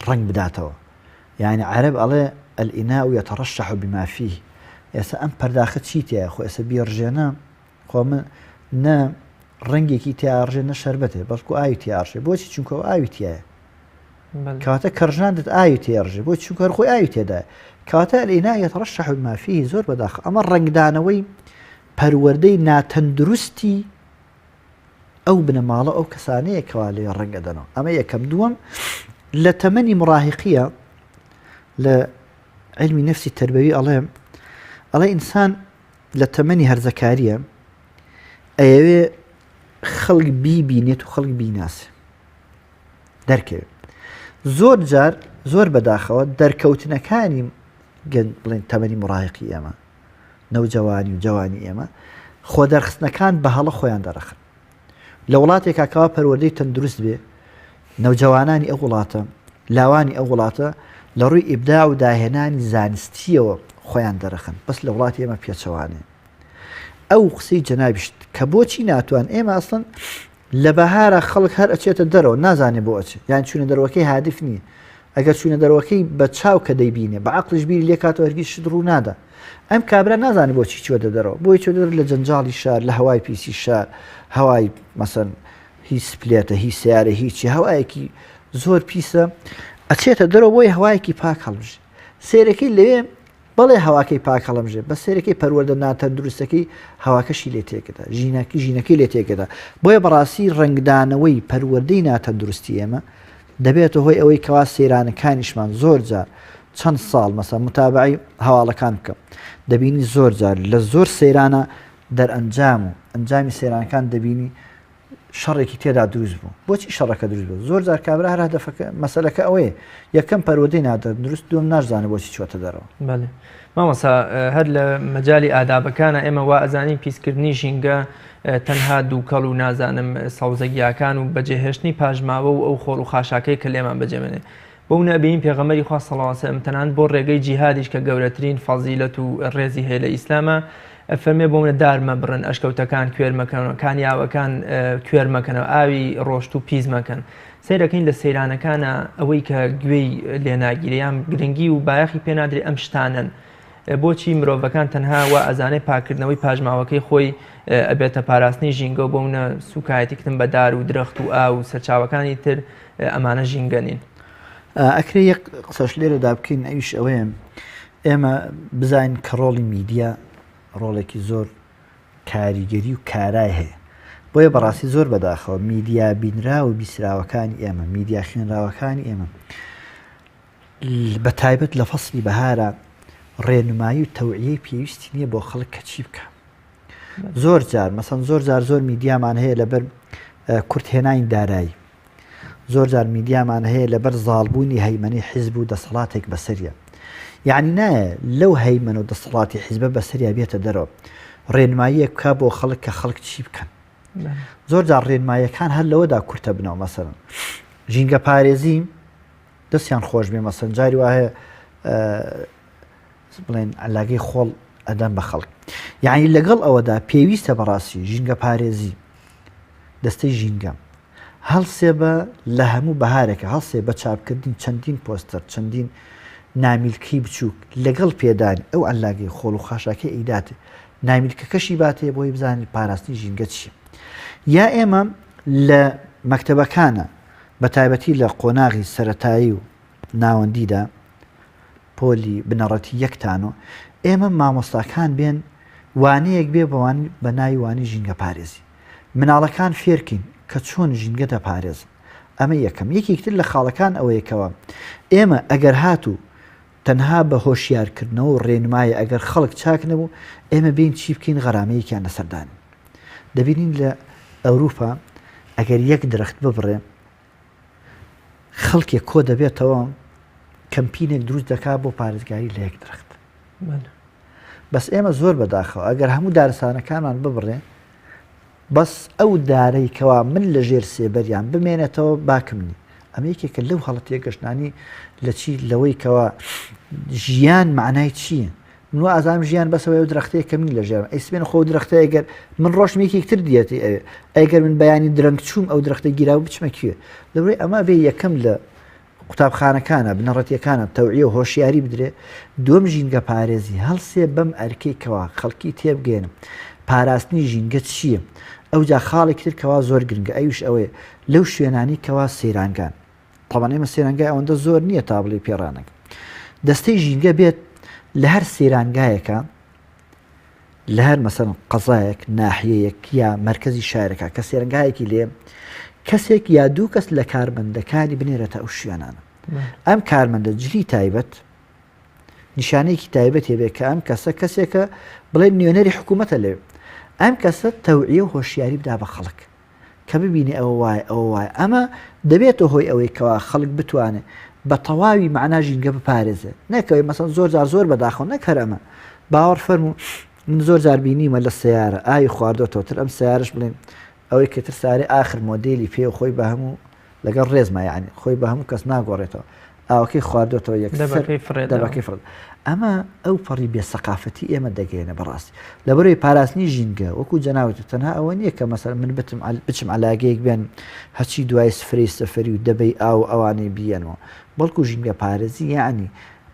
ڕنگ بداتەوە یعنی عەرەب ئەڵێ الئیناء یەتەڕەشەح بما فیه ئێستا ئەم پەرداخە چیتیایە خۆ ئێستا بیێڕژێنە خۆ من نە ڕەنگێکی تیاڕژێ نە شەربەتێ بەڵکو ئاوی تیاڕژێ بۆچی چونکە ئاوی تایە کەواتە کەڕژاندت ئاوی تێڕژێ بۆ چونکە خۆی ئاوی تێدایە کەواتە الئیناء یەتەڕەشەح بما فیه زۆر بەداخە ئەمە ڕنگدانەوەی پەروەردەی ناتەندروستی ئەو بنەماڵە ئەو کەسانەیە کەوا لێ ڕەنگە دەنەوە ئەمە یەکەم دووەم لە تەمەنی مڕاهقیە لە علمی نفسی تربەوی ئەڵێ ئینسان لە تەمەنی هەرزەکاریە ئەیەوێ خەڵک بیبینێت و خەڵک بیناسێ دەرکەوێت زۆر جار زۆر بەداخەوە دەرکەوتنەکانی بڵێن تەمەنی مڕاهقی ئێمە نەوجەوانی و جوانی ئێمە خۆ دەرخستنەکان بە هەڵە خۆیان دەرەخن لە وڵاتێکا کەوا پەروەردەی تەندروست بێ نەوجەوانانی ئەو وڵاتە لاوانی ئەو وڵاتە لە ڕووی ئیبدا و داهێنانی زانستیەوە خۆیان دەرەخن بەس لە وڵاتی ئێمە پێچەوانێ ئەو قسەی جەنابیشت کە بۆچی ناتوان ئێمە ئەسڵەن لە بەهارە خەڵک هەر ئەچێتە دەرەوە نازانێ بۆ ئەچێت یان چوونە دەرەوەکەی هادف نییە ئەگەر چوونە دەرەوەکەی بە چاو کە دەیبینێ بە عەقڵش بیری لێ کاتەوە هەرگیز شت ڕوو نادا ئەم کابرا نازانێت بۆچی چوەتە دەرەوە بۆی چوە دەر لە جەنجاڵی شار لە هەوای پیسی شار هەوای مەسەن هیچ سپلێتە هیچ سیارە هیچی هەوایەکی زۆر پیسە ئەچێتە دەرەوە بۆی هەوایەکی پاک هەڵبژێ سێرەکەی لەوێ بەڵێ هەواکەی پاک هەڵەمژێ بە سێرەکەی پەروەردە ناتەندروستەکەی هەواکەشی لێ تێکدا ژینەکەی لێ تێکدا بۆیە بەڕاستی ڕنگدانەوەی پەروەردەی ناتەندروستی ئێمە دەبێتە هۆی ئەوەی کەوا سەیرانەکانیشمان زۆر جار چەند ساڵ مەسەڵەن متابعی هەواڵەکان بکە دەبینی زۆر جار لە زۆر سەیرانە دەرئەنجام و ئەنجامی سەیرانەکان دەبینی شەڕێکی تێدا دروست بوو بۆچی شەڕەکە دروست بوو زۆر جار کابرا هەر هەدەفەکە مەسەلەکە ئەوەیە یەکەم پەروەردەی ناتەندروست دووەم نازانێت بۆچی چوەتە دەرەوە بەڵێ مامۆستا هەر لە مەجای ئادابەکانە ئێمە وا ئەزانین پیسکردنی ژینگە تەنها دووکەڵ و نازانم ساوزەگیاکان و بەجێهێشتنی پاژماوە و ئەو خۆڵ و خاشاکەی کە لێمان بەجێمێنێ بۆ نەبین پێغەمبەری خوا صلی الله علیه و سلم تەنانەت بۆ ڕێگەی جیهادیش کە گەورەترین فەزیلەت و ڕێزی هەیە لە ئیسلامە فەرمێ بۆ منە دار مەبڕن ئەشکەوتەکان کوێر مەکەنەوە کانیاوەکان کوێر مەکەنەوە ئاوی ڕۆشت و پیس مەکەن سیرەکەین لە سەیرانەکانە ئەوەی کە گوێی لێناگیریان گرنگی و بایەخی پێنادرێ ئەم شتانن بۆچی مرۆڤەکان تەنها وا ئەزانێ پاکردنەوەی پاژماوەکەی خۆی ئەبێتە پاراستنی ژینگە بۆ منە سوکایەتیکردن بە دار و درەخت و ئاو و سەرچاوەکانی تر ئەمانە ژینگە نین ئەکرێ یەک قسەش لێرەدا بکەین ئەویش ئەوەیە ئێمە بزانین کە ڕۆڵی میدیا ڕۆڵێکی زۆر کاریگەری و کارای هەیە بۆیە بەڕاستی زۆر بەداخەوە میدیا بینرا و بیسراوەکانی ئێمە میدیا خوێنراوەکانی ئێمە بە تایبەت لە فەسلی بەهارە ڕێنمایی و تەوعیەی پێویستی نییە بۆ خەڵک کە چی بکە زۆر جار مەسەن زۆر میدیامان هەیە لەبەر کورتهێنانی دارایی زۆر جار میدیامان هەیە لەبەر زاڵبوونی هەیمەنی حیزب و دەسەڵاتێک بەسەریە یعنی نایە لەو هەیمەن و دەسەڵاتی حیزبە بەسەریا بێتە دەرەوە ڕێنماییەک بکە بۆ خەڵک کە خەڵک چی بکەن زۆر جار ڕێنماییەکان هەر لەوەدا کورتە بنەوە مەسەڵەن ژینگە پارێزی دەستیان خۆش بێ مەسەن جاری وایە بڵێن علاگەی خۆڵ ئەدەم بە خەڵک یعنی لەگەڵ ئەوەدا پێویستە بەڕاستی ژینگە پارێزی دەستەی ژینگە هەڵسێ بە لە هەموو بەهارێکە هەڵسێ بە چاپکردین چەندین پۆستەر چەندین نامیلکەی بچووک لەگەڵ پێدانی ئەو علاگەی خۆڵ و خاشاکەی ئەیداتێ نامیلکەکەشی باتێ بۆی بزانین پاراستنی ژینگە چیە یا ئێمە لە مەکتەبەکانە بە تایبەتی لە قۆناغی سەرەتایی و ناوەندیدا پۆلی بنەڕەتی یەکتانەوە ئێمە مامۆستاکان بێن وانەیەک بێ بەوان بە ناوی وانی ژینگە پارێزی مناڵەکان فێرکین کە چۆن ژینگە دەپارێزن ئەمە یەکەم یەکێکتر لە خاڵەکان ئەوەیەکەوە ئێمە ئەگەر هاتوو تەنها بە هۆشیارکردنەوە و ڕێنمایە ئەگەر خەڵک چاک نەبوو ئێمە بین چی بکەین غەرامەیەکیان لەسەردان دەبینین لە ئەوروپا ئەگەر یەک درەخت ببڕێ خەڵکێک کۆ دەبێتەوە کەمپینێک دروست دەکات بۆ پارێزگاری لە یەک درەخت بەس ئێمە زۆر بەداخەوە ئەگەر هەموو دارستانەکانمان ببڕێ بەس ئەو دارەی کەوا من لە ژێر سێبەریان بمێنێتەوە باکمنی ئەمە یەکێکە لەو هەڵەتەیە گەشتانی لە چی لەوەی کەوا ژیان معنای چییە من ئازام ژیان بەسەوەی و درەختەیە کە من لە ژێر ئەیسبێن خۆ درەختە ئەگەر من ڕۆژمێکێکتر دیەتی ئەوێ ئەگەر من بەیانی درەنگ چوم ئەو درەختە گیراوە بچمە کوێ لەوەی ئەمە بێ یەکەم لە قوتابخانەکانە بنەڕەتیەکانە تەوعیە و هۆشیاری بدرێ دووەم ژینگە پارێزی هەڵسێ بەم ئەرکەی کەوا خەڵکی تێبگەێنم پاراستنی ژینگە چییە ئەو جا خاڵێک تر کەوا زۆر گرنگە ئەوش ئەوەیە لەو شوێنانی کەوا سەیرانگان طبعاً ئێمە سەیرانگای ئەوەندە زۆر نییە تا بڵێ پێڕانەکە دەستەی ژینگە بێت لە هەر سەیرانگایەکە لە هەر مەسەڵەن قەزایەک ناحیەیەک یا مەرکەزی شارەکە کە سەیرانگایەکی لێ کەسێک یا دوو کەس لە کارمەندەکانی بنێرێتە ئەو شوێنانە ئەم کارمەندە جلی تایبەت نیشانەیەکی تایبەت هێبێت کە ئەم کەسە کەسێکە بڵێن نوێنەری حکوومەتە لێ ئەم کەسە تەوعیە و هۆشیاری بدا بە خەڵک کە ببینی ئەوە وایە ئەوە وایە ئەمە دەبێتە هۆی ئەوەی کەوا خەڵک بتوانێت بە تەواوی معنا ژینگە بپارێزێت نەکەوێت مەسەڵەن زۆر بەداخەوە نەکەر ئەمە باوەڕ فەرموو من زۆر جار بینیمە لە سیارە ئاوی خواردۆتەوە تر ئەم سیارش بڵێن ئەوەی کەتر سارێ آخر مۆدێلی پێ و خۆی بە هەموو لەگەڵ ڕێزمە یعنی خۆی بە هەموو کەس ناگۆڕێتەوە ئاوەکەی خواردوێتەوە یەکسەر دەبەکەی فرد ئەمە ئەو پەڕی بێسەقافەتی ئێمە دەگەێنە بەڕاستی لەبەرەوەی پاراستنی ژینگە وەکو جەناوێت تەنها ئەوە نییە کە مەسەر من بچم علاگەیەک بێن هەچی دوای سفرەی سەفەری و دەبەی ئاو ئەوانەی بیەنەوە بەڵکو ژینگە پارێزی یعنی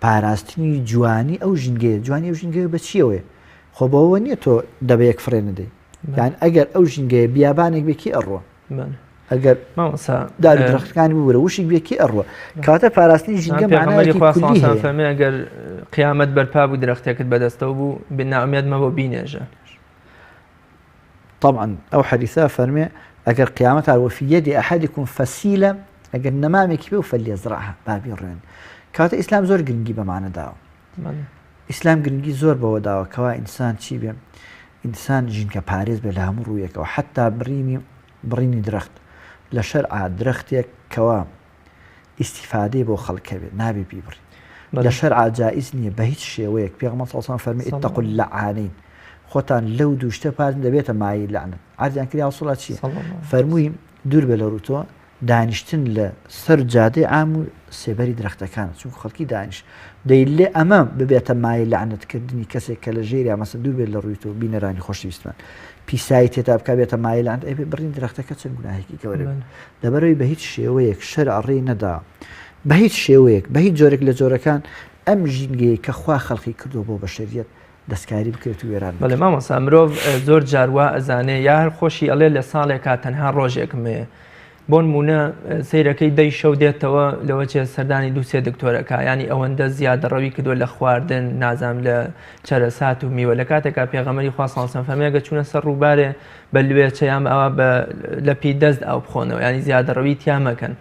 پاراستنی جوانی ئەو ژینگەیە جوانی ئەو ژینگەیە بە چیەوەی خۆ بەوە نییە تۆ دەبەیەک فرێ نەدەی یان ئەگەر ئەو ژینگەیە بیابانێک بێکی ئەڕوە ئەگەر دار درەختەکانی ببوورە وشێک بێکی ئەڕوە کاتە پاراستنی ژینگە فەرمێ ئەگەر قیامەت بەرپا بوو درەختێکت بەدەستەوە بوو بناومێدمەوە بینێژە طبعا ئەو حەدیثە فەرمێ ئەگەر قیامەت وفي يد أحدكم فسيلة ئەگەر نەمامێکی بێ و فەلیەزرعها بابی ڕوێن کاتە ئیسلام زۆر گرنگی بەمانە داوە ئیسلام گرنگی زۆر بەوە داوە کەوا ئینسان چی بێ ئینسان ژینکە پارێز بێ لە هەموو ڕوویەکەوە حتا بڕینی درەخت لە شەرعا درەختێک کەوا ئیستیفادەی بۆ خەڵکە بێت نابێ بیبڕی لە شەرعا جائز نییە بە هیچ شێوەیەک پێغەمبەر صلی الله علیه و سلم فەرمی اتقوا اللعانین خۆتان لەو دوو شتە پارێز دەبێتە مایل لعنت عەرزیان کردی ئەوسڵات چییە فەرمووی دوور بێ لە ڕووتۆ دانیشتن لە سەر جادەی عام و سێبەری درەختەکان چونکە خەڵکی دانیش دەی لێ ئەمە ببێتە مایل لعنتکردنی کەسێک کە لە ژێریا مەسەن دوور بێت لە ڕووی تۆ بینەرانی خۆشەویستمان پیسایی تێتا بکە بێتە مایل لعنت ئەی بڕین درەختەکە چەند گوناهێکی گەورە لەبەرەوەی بە هیچ شێوەیەک شەرع ڕێی نەدا بە هیچ شێوەیەک بە هیچ جۆرێک لە جۆرەکان ئەم ژینگەیە کە خوا خەڵقی کردووە بۆ بەشەریەت دەستکاری بکرێت و وێران بەڵێ مامۆستا مرۆڤ زۆر جاروا ئەزانێ یا هەر خۆشی ئەڵێ لە ساڵێکا تەنها ڕۆژێکم هەیە بۆ نمونە سەیرەکەی دەی شەو دێتەوە لەوە چێ سەردانی دووسێ دکتۆرەکە ینی ئەوەندە زیادەڕەوی کردووە لە خواردن نازام لە چەرەسات و میوە لە کاتێکا پێغەمبەری خوا صلی الله علیه و سلم فەرمێگە چوونە سەر ڕووبارێ بە لوێچە یان ئەوە لە پێی دەست ئاو بخۆنەوە ینی زیادەڕەوی تیا مەکەن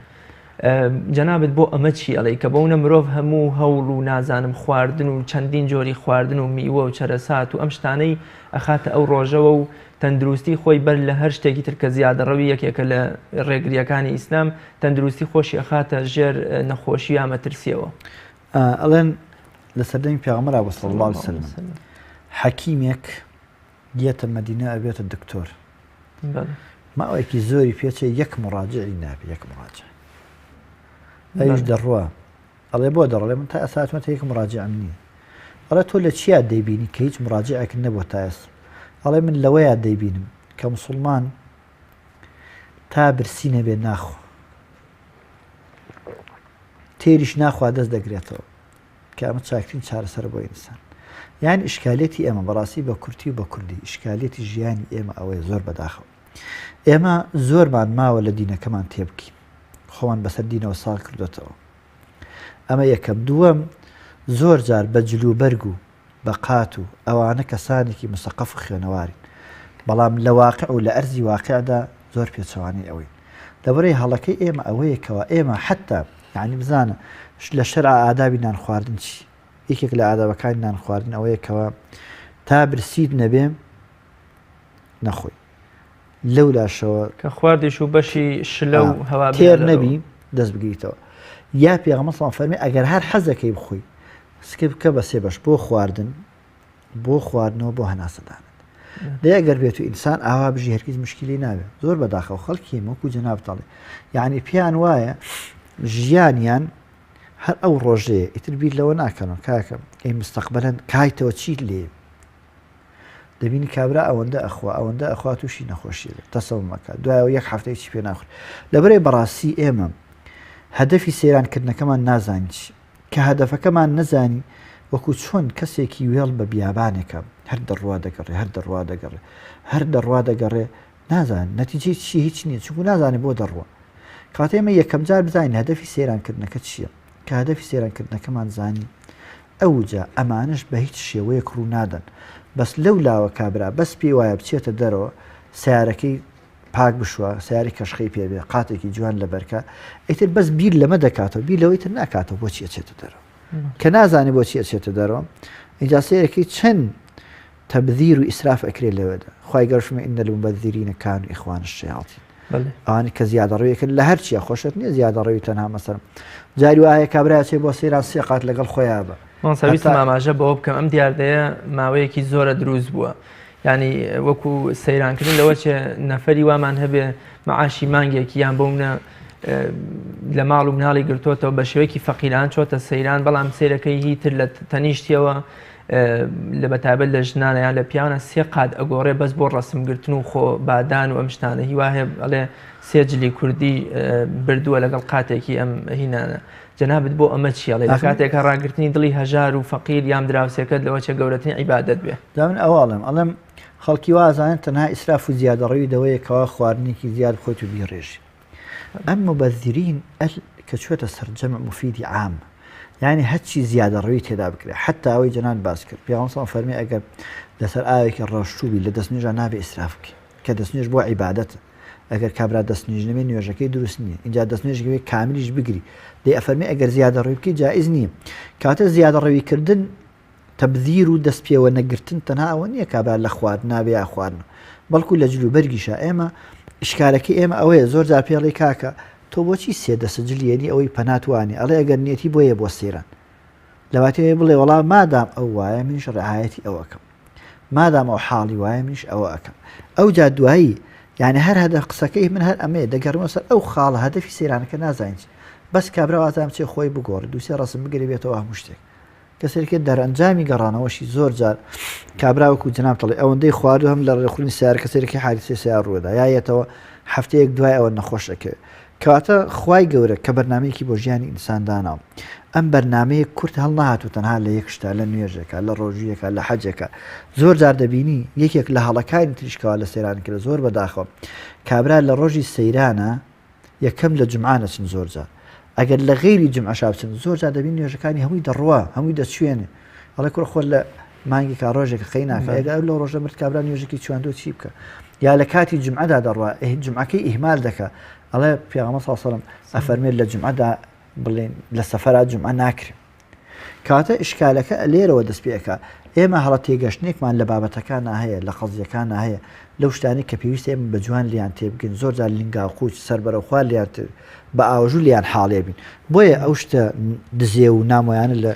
جەنابەت بۆ ئەمە چی ئەڵێ کە بەونە مرۆڤ هەموو هەوڵ و نازانم خواردن و چەندین جۆری خواردن و میوە و چەرەسات و ئەم شتانەی ئەخاتە ئەو ڕۆژەوە و تەندروستی خۆی بەر لە هەر شتێکی تر کە زیادەڕەوی یەکێکە لە ڕێگریەکانی ئیسلام تەندروستی خۆشی ئەخاتە ژێر نەخۆشی یا مەترسیەوە ئەڵێن لە سەردەمی پێغەمبەر صلی الله علیه و سلم حەکیمێک دیێتە مەدینە ئەبێتە دکتۆر ماوەیەکی زۆری پێچێ یەک مڕاجعی نابێ یەک مڕاجع ئەویش دەڕوا ئەڵێ بۆ دەڕڵێ من تا ئەساتمەتە یەک مڕاجعم نییە ئەڵێ تۆ لە چیا دەیبینی کە هیچ مڕاجعێک نەبووە تا ئێستا ئەڵێ من لەوەیە دەیبینم کە موسڵمان تا برسی نەبێ ناخۆ تێریش ناخوا دەست دەگرێتەوە کە ئەمە چاکترین چارەسەر بۆ ئینسان یعنی ئیشکالێتی ئێمە بەڕاستی بە کورتی و بە کوردی ئیشکالێتی ژیانی ئێمە ئەوەیە زۆر بەداخەوە ئێمە زۆرمان ماوە لە دینەکەمان تێبکەین خۆمان بەسەر دینەوە ساڵ کردوێتەوە ئەمە یەکەم دووەم زۆر جار بە جلوبەرگ و بە قات و ئەوانە کەسانێکی مسەقف و خوێنەوارین بەڵام لە واقع و لە ئەرزی واقعدا زۆر پێچەوانی ئەوەی لەبەرەی هەڵەکەی ئێمە ئەوەیەکەوە ئێمە حتا یعنی بزانە لە شەرع ئادابی نان خواردن چی یەکێک لە ئادابەکانی نان خواردن ئەوەیەکەوە تا برسیت نەبێ نەخۆی لەو لاشەوە کە خواردیش و بەشی شلە و هەوا تێر نەبی دەست بگریتەوە یا پێغەمبەر صلی الله علیه و سلم ئەگەر هەر حەزەکەی بخۆی سکە بکە بە سێ بەش بۆ خواردن بۆ خواردنەوە بۆ هەناسەدانت دەیەگەر بێت و ئینسان ئاوا بژی هەرگیز مشکلی نابێت زۆر بەداخەوە خەڵکی وەکو جەنابتەڵێ یعنی پیان وایە ژیانیان هەر ئەو ڕۆژەیە ئیتر بیر لەوە ناکەنەوە کاکەم ئەی مستەقبەلەن کایتەوە چیت لێ دەبینی کابرا ئەوەندە ئەخوا تووشی نەخۆشی تەسەوم مەکە دوایەوە یەک هەفتەی چی پێ ناخورد لەبەرەی بەڕاستی ئێمە هەدەفی سەیرانکردنەکەمان نازانی کە هەدەفەکەمان نەزانی وەکو چۆن کەسێکی وێڵ بە بیابانێکە هەر دەڕوا دەگەڕێ نازان نەتیجەی چی هیچ نییە چونکو نازانێ بۆ دەڕوە کاتێ ئێمە یەکەم جار بزانین هەدەفی سەیرانکردنەکە چییە کە هەدەفی سەیرانکردنەکەمان زانی ئەوجا ئەمانش بە هیچ شێوەیەک ڕوو نادەن بەس لەو لاوە کابرا بەس پێی وایە بچێتە دەرەوە سیارەکەی پاک بشوە سیاری کەشخەی پێبێ قاتێکی جوان لە بەرکە ئیتر بەس بیر لەمە دەکاتەوە بیر لەوەی تر ناکاتەوە بۆچی ئەچێتە دەرەوە کە نازانی بۆچی ئەچێتە دەرەوە اینجا سیرەکەی چەند تەبذیر و ئیسراف ئەکرێت لەوەدا خوای گەورە ئین المبەذرینە کانوا ئیخوان الشیاطین ئەوانی کە زیادەڕەویەکرد لە هەر چیە خۆشت نییە زیادەڕەوی تەنها مەسەڵەن جاری وایە کابرا چێ بۆ سەیران سێ قات لەگەڵ خۆیان بە سەویستم ئاماژە بەوە بکەم ئەم دیاردەیە ماوەیەکی زۆرە دروست بووە ینی وەکو سەیرانکردن لەوە چێ نەفەری وامان هەبێ مەعاشی مانگێکی یان بۆمنە لە ماڵ و مناڵی گرتوۆتەوە بە شێوەیەکی فەقیران چۆتە سەیران بەڵام سیرەکەی هیتر لە تەنیشتیەوە لە بەتابەت لە ژنانە یان لە پیاوانە 3 قات ئەگۆڕێ بەس بۆ ڕەسمگرتن و خۆ بادان و ئەم شتانە هیوا هەیە بەڵێ 3 جلی کوردی بردووە لەگەڵ قاتێکی ئەم هینانە جەنابەت بۆ ئەمە چیاڵێ لە کاتێکە ڕاگررتنی دڵی هەژار و فەقیر یام دراوسێکەت لەوە چە گەورەترین عیبادەت بێ دامن ئەوڵم خەڵکی وازانن تەنها ئیسراف و زیادەڕەوی دەوەیەکەوە خواردنێکی زیاد خۆت و بیڕێژی ئەم مبەذرین کە چوێتە سەرجەمع مفیدی عام یعنی هەرچی زیادەڕەوی تێدا بکرێت حتا ئەوەی جەنان باس کرد پیامبەر فەرمی ئەگەر لەسەر ئاوێکی ڕەشتوبی لە دەستنوێژە نابێ ئیسراف بکە کە دەستنوێژ بۆ عیبادەتە ئەگەر کابرا دەستنوێژ نەبێ نوێژەکەی دروست نییە اینجا دەستنوێژەکەی کاملیش بگری دەی ئەفەرمی ئەگەر زیادەڕەوی بکەی جائز نییە کاتە زیادەڕەویکردن تەبذیر و دەست پێوە نەگرتن تەنها ئەوە نییە کابرا لە خوارد نابێ یا خواردن بەڵکو لە جلوبەرگیشە ئێمە ئیشکالەکەی ئێمە ئەوەیە زۆر جار پێڵی کاکە تۆ بۆچی سێدە سجلیێنی ئەوەی پەناتوانی ئەڵێ ئەگەر نیەتی بۆیە بۆ سێران لەواتەیە بڵێ وەڵام مادام ئەو وایە منیش ڕعایەتی ئەوەکەم مادام ئەو حاڵی وایە منیش ئەوە ئەەکەم ئەو جا دوایی یعنی هەر هەدە قسەکەی من هەر ئەمەیە دەگەڕمە سەر ئەو خاڵە هەدەفی سەیرانەکە نازانین بەس کابرا وازام چێ خۆی بگۆڕ دووسێ ڕسم بگەری بێتەوە هەموو شتێک کەسێکێت دەرەنجامی گەڕانەوەشی زۆر جار کابراوەکو جناب دەڵێ ئەوەندەی خوارد هەم لە ڕێخوردنی سیار کەسێکی حادثەی سیار ڕووەدا یایەتەوە هەفتەیەک دوای ئەوە نەخۆشەکە کەواتە خوای گەورە کە بەرنمەیەکی بۆ ژیانی ئینسانداناوە ئەم بەرنمەیە کورت هەڵ نهاتوو تەنها لە یەک شتا لە نوێژێکە لە ڕۆژیەکە لە حەجێکە زۆر جار دەبینی یەکێک لە هەڵەکانی تریشکەوە لە سەیرانکرد زۆر بەداخەوە کابرا لە ڕۆژی سەیرانە یەکەم لە جمعانە چن زۆر جار ئەگەر لە غێری جمعە بچن زۆر جار دەبین نوێژەکانی هەمووی دەڕوا هەمووی دەچوێنێ ئەڵێ کوڕ خۆ لە مانگی کا ڕۆژێکە خەی ناکە ئەگەر لەو ڕۆژە مرد کابرا نوێژێکی چواندۆ چی بکە یا لە کاتی جمعەدا دەڕوا جمعەکەی ئیهمال دەکە ئەڵێ پێغەمبەر صلی الله علیه و سلم ئەفەرمێت لە جمعەدا بڵێن لە سەفەرا جمعە ناکرێ کاتە ئیشکالەکە لێرەوە دەست پێەکە ئێمە هەڵە تێگەشتێکمان لە بابەتەکان هەیە لە قەزیەکان هەیە لەو شتانی کە پێویست ئێمە بە جوان لیان تێبگەین زۆر جار لینگا قوچ سەر بەرەوخوا لیان بە ئاوەژوو لیان حاڵێ بین بۆیە ئەو شتە دزێ و نامۆیانە لە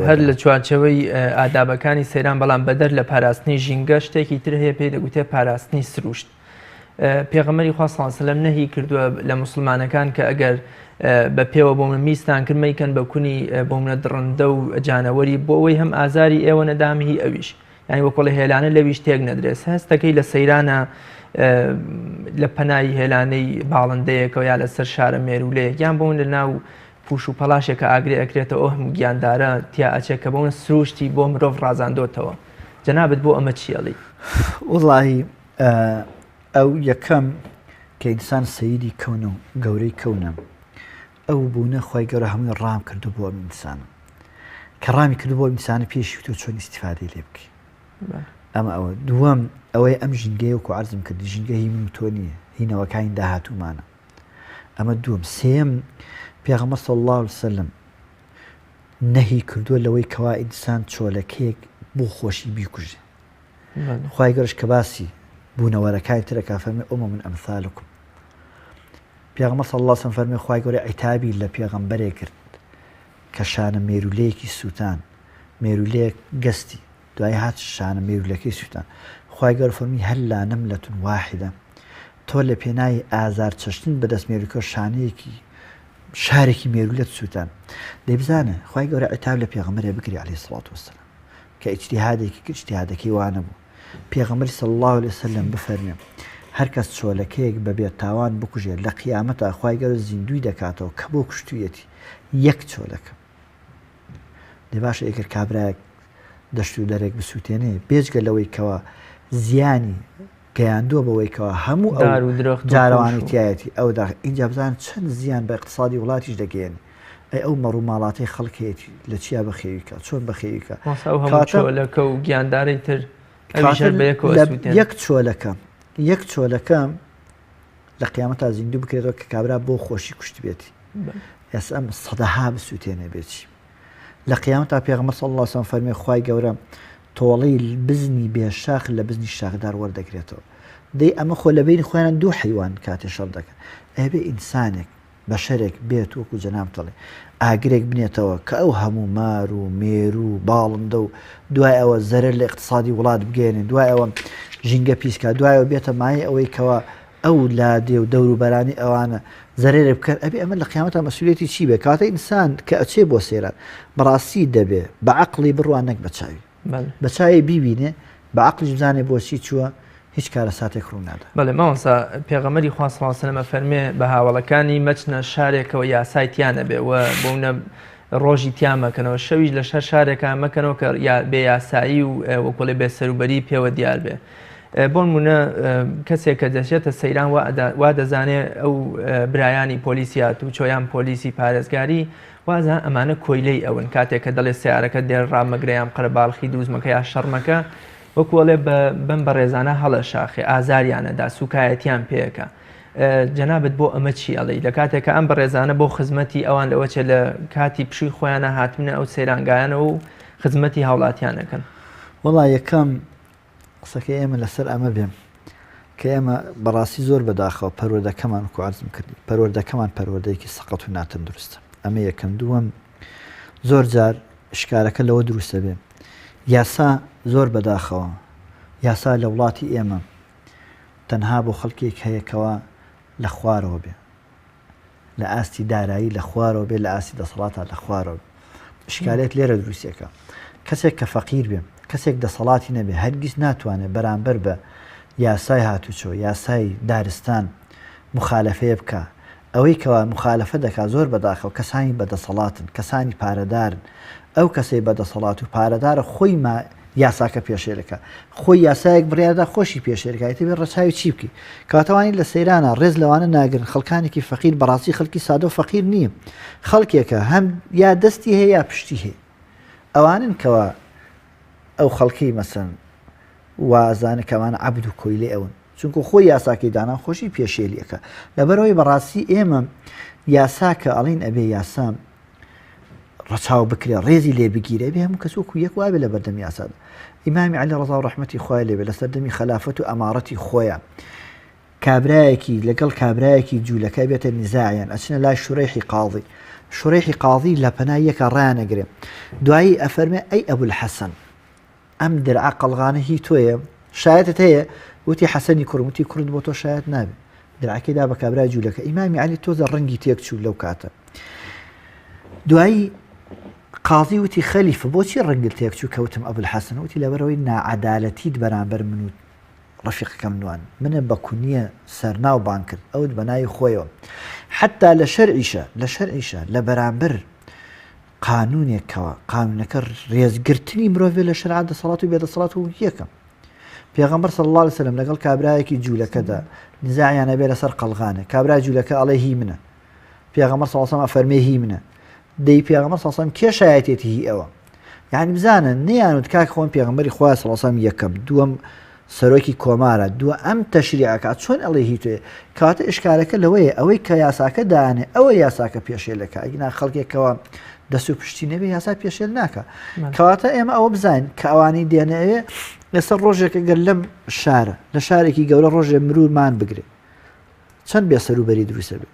هەر لە چوارچەوەی ئادابەکانی سەیران بەڵام بەدەر لە پاراستنی ژینگە شتێکی تر هەیە پێی دەگوتێ پاراستنی سروشت پێغەمبەری خوا صلی الله علیه و سلم نەهی کردووە لە موسڵمانەکان کە ئەگەر بە پێوە بۆ من میستان کرد مەیکەن بە کونی بۆ منە دڕندە و جانەوەری بۆ ئەوەی هەم ئازاری ئێوە نەدامی ئەویش یعنی وەکڵی هێلانە لەویش تێک نەدرێت هەستەکەی لە سەیرانە لە پەنای هێلانەی باڵندەیەکەوە یا لەسەر شارە مێرولەیەک یان بۆ لە ناو پوش و پەلاشێکە ئاگرێ ئەکرێتەوە ئەو هەموو گیاندارە تیا ئەچێت کە بۆنە سروشتی بۆ مرۆڤ ڕازاندۆتەوە جەنابەت بۆ ئەمە چیەڵی وڵڵاهی ئەو یەکەم کە ئینسان سەیدی کەونە و گەورەی کەونە ئەو بوونە خۆی گەورە هەمووی ڕام کردو بۆ ئەم ئینسانە کە ڕامی کردو بۆ ئینسانە پێشی تۆ چۆن ئیستیفادەی لێ بکەی ئەمە ئەوە دووەم ئەوەی ئەم ژینگەی وەکو عەرزم کردی ژینگە هی من و تۆ نییە هینەوەکانی داهاتوومانە ئەمە دووەم سێم پێغەمبەر صلی الله علیه و سلم نەهی کردووە لەوەی کەوا ئینسان چۆلەکەیەک بۆ خۆشی بیکوژێ خوای گەورەش کە باسی بوونەوەرەکانی ترەکە فەرمێ ئومە من ئەمثالکم پێغەمبەر صلی الله علیه و سلم فەرمێ خوای گەورە عیتابی لە پێغەمبەرێک کرد کە شانە مێرولەیەکی سووتان مێرولەیەک گەستی دوای هات شانە مێرولەکەی سووتان خوای گەورە فەرمی هەللا نەملەتون واحیدە تۆ لە پێناوی ئازار چەشتن بەدەست مێرولەکە شانەیەکی شارێکی مێرولەت سووتان دەی بزانە خوای گەورە عیتاب لە پێغەمبەرێ بگری عەلەیهی سڵات وەسەلام کە ئیجتیهادێکی کرد ئیجتیهادەکەی وانە بوو پێغەمبەری صلی الله علیه و سلم بفەرمێ هەر کەس چۆلەکەیەک بەبێ تاوان بکوژێت لە قیامەتە خوای گەورە زیندوی دەکاتەوە کە بۆ کوشتوویەتی یەک چۆلەکە دەی باشە ئەگەر کابرایەک دەشت و دەرێک بسووتێنێ بێجگە لەوەی کەوە زیانی گەیاندووە بەوەی کەوە هەموو ئەو جارەوانی تایەتی ئەو اینجا بزان چەند زیان بە اقتصادی وڵاتیش دەگەێنی ئەو مەڕوو ماڵاتەی خەڵکێتی لە چیا بەخێویکە چۆن بەخێویکە چۆلەکە و گیاندارەی تر یەک چۆلەکەم لە قیامەتا زیندوو بکرێتەوە کە کابرا بۆ خۆشی کوشت بێتی ئێس ئەم سەدەها بسووتێنێ بێتی لە قیامەتا پێغەمبەر صلی الله علیه و سلم فەرمێ خوای گەورە تۆڵەی بزنی بێشاخ لە بزنی شاخدار وەردەگرێتەوە دەی ئەمە خۆ لە بینی خۆیان دوو حیوان کاتێ شەڕ دەکەن ئەبێ ئینسانێک بە شەرێک بێت وەکو جەناب دەڵێ ئاگرێک بنێتەوە کە ئەو هەموو مار و مێر و باڵندە و دوای ئەوە زەرەر لە اقتصادی وڵات بگەێنێن دوای ئەوە ژینگە پیسکە دوایەوە بێتە مای ئەوەی کەوا ئەو لادێ و دەور و بەرانی ئەوانە زەرێرە بکەن ئەبێ ئەمە لە قیامەتە مەسئولیەتی چی بێ کاتە ئینسان کە ئەچێ بۆ سێران بەڕاستی دەبێ بە عەقڵی بڕوان نەک بە چاوی بە چاوی بیبینێ بە عەقڵی بزانێ بۆچی چووە هیچ کارە ساتێک ڕوو نادا. بەڵێ ماوەسا پێغەمبەری خوا صلی الله علیه و سلم فەرمێ بە هاوڵەکانی مەچنە شارێکەوە یاسای تیانە بێ و بۆونە ڕۆژی تیان مەکەنەوە شەویش لە شەر شارێکە مەکەنەوە کە بێ یاسایی و وەکوڵێ بێ سەروبەری پێوە دیار بێ. بۆ نمونە کەسێک کە دەچێتە سەیران وا دەزانێت ئەو برایانی پۆلیسیات و چۆیان پۆلیسی پارێزگاری وازە ئەمانە کۆیلەی ئەون کاتێک کە دەڵێ سیارەکە دێر ڕامەگرەیان قڕە باڵخی دووزمەکە یا شەڕمەکە وەکوڵێ بەم بەڕێزانە هەڵە شاخێ ئازاریانەدا سوکایەتیان پێەکە. جەنابەت بۆ ئەمە چی ئەڵێ لە کاتێککە ئەم بەڕێزانە بۆ خزمەتی ئەوان لەوەچێ لە کاتی پشووی خۆیانە هاتمنە ئەو سەیرانگایانە و خزمەتی هاوڵاتیانەکەن. وەڵا یەکەم قسەکە ئێمە لەسەر ئەمە بێم کە ئێمە بەڕاستی زۆر بەداخەوە پەروەردەکەمان وەکو عەرزم کردی پەروەردەکەمان پەروەردەیەکی سەقەت و ناتەندروستە ئەمە یەکەم دووەم زۆر جار شکارەکە لەوە دروستە بێ یاسا زۆر بەداخەوە یاسا لە وڵاتی ئێمە تەنها بۆ خەڵکێک هەیەکەوە لە خوارەوە بێ لە ئاستی دارایی لە خوارەوە بێ لە ئاستی دەسەڵاتە لە خوارەوە شکالێک لێرە دروستێکە کەسێک کە فەقیر بێ کەسێک دەسەڵاتی نەبێ هەرگیز ناتوانێت بەرامبەر بە یاسای هاتوچۆ یاسای دارستان مخالەفەیە بکە ئەوەی کەوا مخالەفە دەکات زۆر بەداخەوە کەسانی بەدەسەڵاتن کەسانی پارەدارن ئەو کەسەی بەدەسەڵات و پارەدارە خۆی یاساکە پێشێرەکە خۆی یاسایەک بڕیادا خۆشی پێشێرەکەیتە بێ ڕەچاوی چی بکەی کاتەوانی لە سەیرانە ڕێز لەوانە ناگرن خەڵکانێکی فەقیر بەڕاستی خەڵکی سادە و فەقیر نییە خەڵکێکە هەم یا دەستی هەیە یا پشتی هەیە ئەوانن کەوا ئەو خەڵکی مەسەن وازانە کەمانە عەبد و کۆیلێ ئەون چونکە خۆی یاساکەی دانا خۆشی پێشێلیەکە لەبەرەوەی بەڕاستی ئێمە یاساکە ئەڵین ئەبێ یاسام ڕەچاو بکرێ ڕێزی لێ بگیرێ بێ هەموو کەس وەکو یەک وابێ لە بەردەمی یاسادا ئیمامی عەلی ڕەضا و ڕەحمەتی خوای لێبێ لە سەردەمی خەلافەت و ئەمارەتی خۆیان کابرایەکی لەگەڵ کابرایەکی جوولەکە بێتە نیزاعیان ئەچنە لای شوڕێحی قاضی شوڕێحی قاضی لە پەنای یەکە ڕایانەگرێ دوایی ئەفەرمێ ئەی ئەبولحەسەن ئەم درعە قەڵغانە هی تۆیە شایەتت هەیە وتی حەسەنی کوڕم وتی کوڕت بۆ تۆ شایەت نابێ درعەکەیدا بە کابرای جوولەکە ئیمامی عەلی تۆزە ڕەنگی تێک چوو لەو کاتە دوایی قاضی وتی خەلیفە بۆچی ڕەنگت تێک چوو کەوتم ئەبولحەسەن وتی لەبەرەوەی نائەدالەتیت بەرامبەر من و ڕەفیقەکەم نوان منە بە کونیە سەرناو بان کرد ئەوت بەناوی خۆیەوە حتا لە شەرعیشە لە بەرامبەر قانونێکەوە قانونەکە ڕێزگرتنی مرۆڤ لە شەرعات دەسەڵات و بێدەسەڵات و یەکەم پێغەمبەر صلی الله علیه و سلم لەگەڵ کابرایەکی جوولەکەدا نزاعیانە بێ لەسەر قەڵغانە کابرای جوولەکە ئەڵێ هی منە پێغەمبەر صلی الله علیه و سلم ئەفەرمێ هی منە دەی پێغەمبەر صلی الله علیه و سلم کێ شایەتێتی هی ئەوە یعنی بزانن نەیانوت کاک خۆن پێغەمبەری خوا صلی الله علیه و سلم یەکەم دووەم سەرۆکی کۆمارە دووە ئەم تەشریعەکە چۆن ئەڵێ هی تۆیە کاتە ئشکالەکە لەوەیە ئەوەی کە یاساکە دانێ ئەوە یاساکە پێشێلەکە ئەگنا خەڵکێکەوە دەست و پشتی نەبێ یاسا پێشێل ناکە کەواتە ئێمە ئەوە بزانین کە ئەوانەی دێنەوێ لەسەر ڕۆژێکە گەر لەم شارە لە شارێکی گەورە ڕۆژێ مرورمان بگرێ چەند بێ سەروبەری دروستە بێت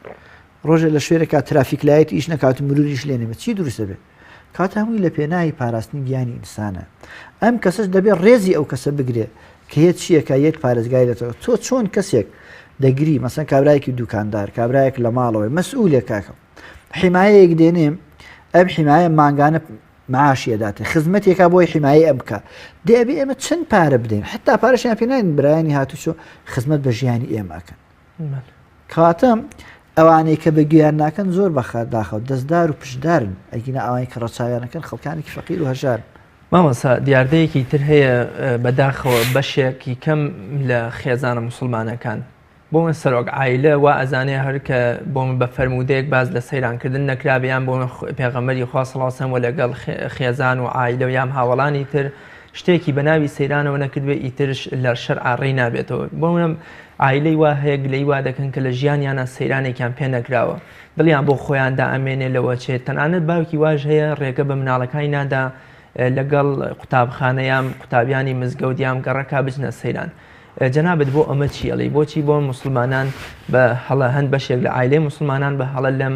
ڕۆژێ لە شوێنێکا ترافیک لایەتی ئیش نەکات مروریش لێ نەبێت چی دروستە بێت کات هەمووی لە پێناوی پاراستنی گیانی ئینسانە ئەم کەسەش دەبێت ڕێزی ئەو کەسە بگرێ کە هێت چیەکە یەک پارێزگای دێتەوە تۆ چۆن کەسێک دەگری مەسەن کابرایەکی دوکاندار کابرایەک لە ماڵەوەی مەسئولێک کاکە حیمایەیەک دێنێ ئەم حیمایە مانگانە معاشیەداتێ خزمەتێکا بۆی حیمایە ئەم بکە دەبێ ئێمە چەند پارە بدەین حتا پارەشیان پێ ناین برایانی هاتوچۆ خزمەت بە ژیانی ئێمەکەن کاتە ئەوانەی کە بەگویان ناکەن زۆر بەخداخەوت دەستدار و پشدارن ئەگینا ئەوانی کە ڕەچاویانەکەن خەڵکانێکی فەقیر و هەژار مامەسا دیاردەیەکی تر هەیە بەداخەوە بەشێکی کەم لە خێزانە موسڵمانەکان بۆ من سەرۆک عایلە وا ئەزانێ هەر کە بۆ من بە فەرمودەیەک باز لە سەیرانکردن نەکرابیان بۆ پێغەمبەری خوا صلی الله علیه و سلم و لەگەڵ خێزان و عایلە و یام هاوڵانی تر شتێکی بەناوی سەیرانەوە نەکردوێ ئیترش لە شەرع ڕێی نابێتەوە بۆ منم عایلەی وا هەیە گلەی وا دەکەن کە لە ژیانیانە سەیرانێکیان پێ نەکراوە دڵیان بۆ خۆیان دائەمێنێ لەوە چێت تەنانەت باوکی واژ هەیە ڕێگە بە مناڵەکانی نادا لەگەڵ قوتابخانەیان قوتابیانی مزگەوتیان گەڕەکا بچنە سەیران جەنابەت بۆ ئەمە چیەڵی بۆچی بۆ مسلمانان بە هەڵە هەند بەشێک لە عایلەی مسلمانان بە هەڵە لەم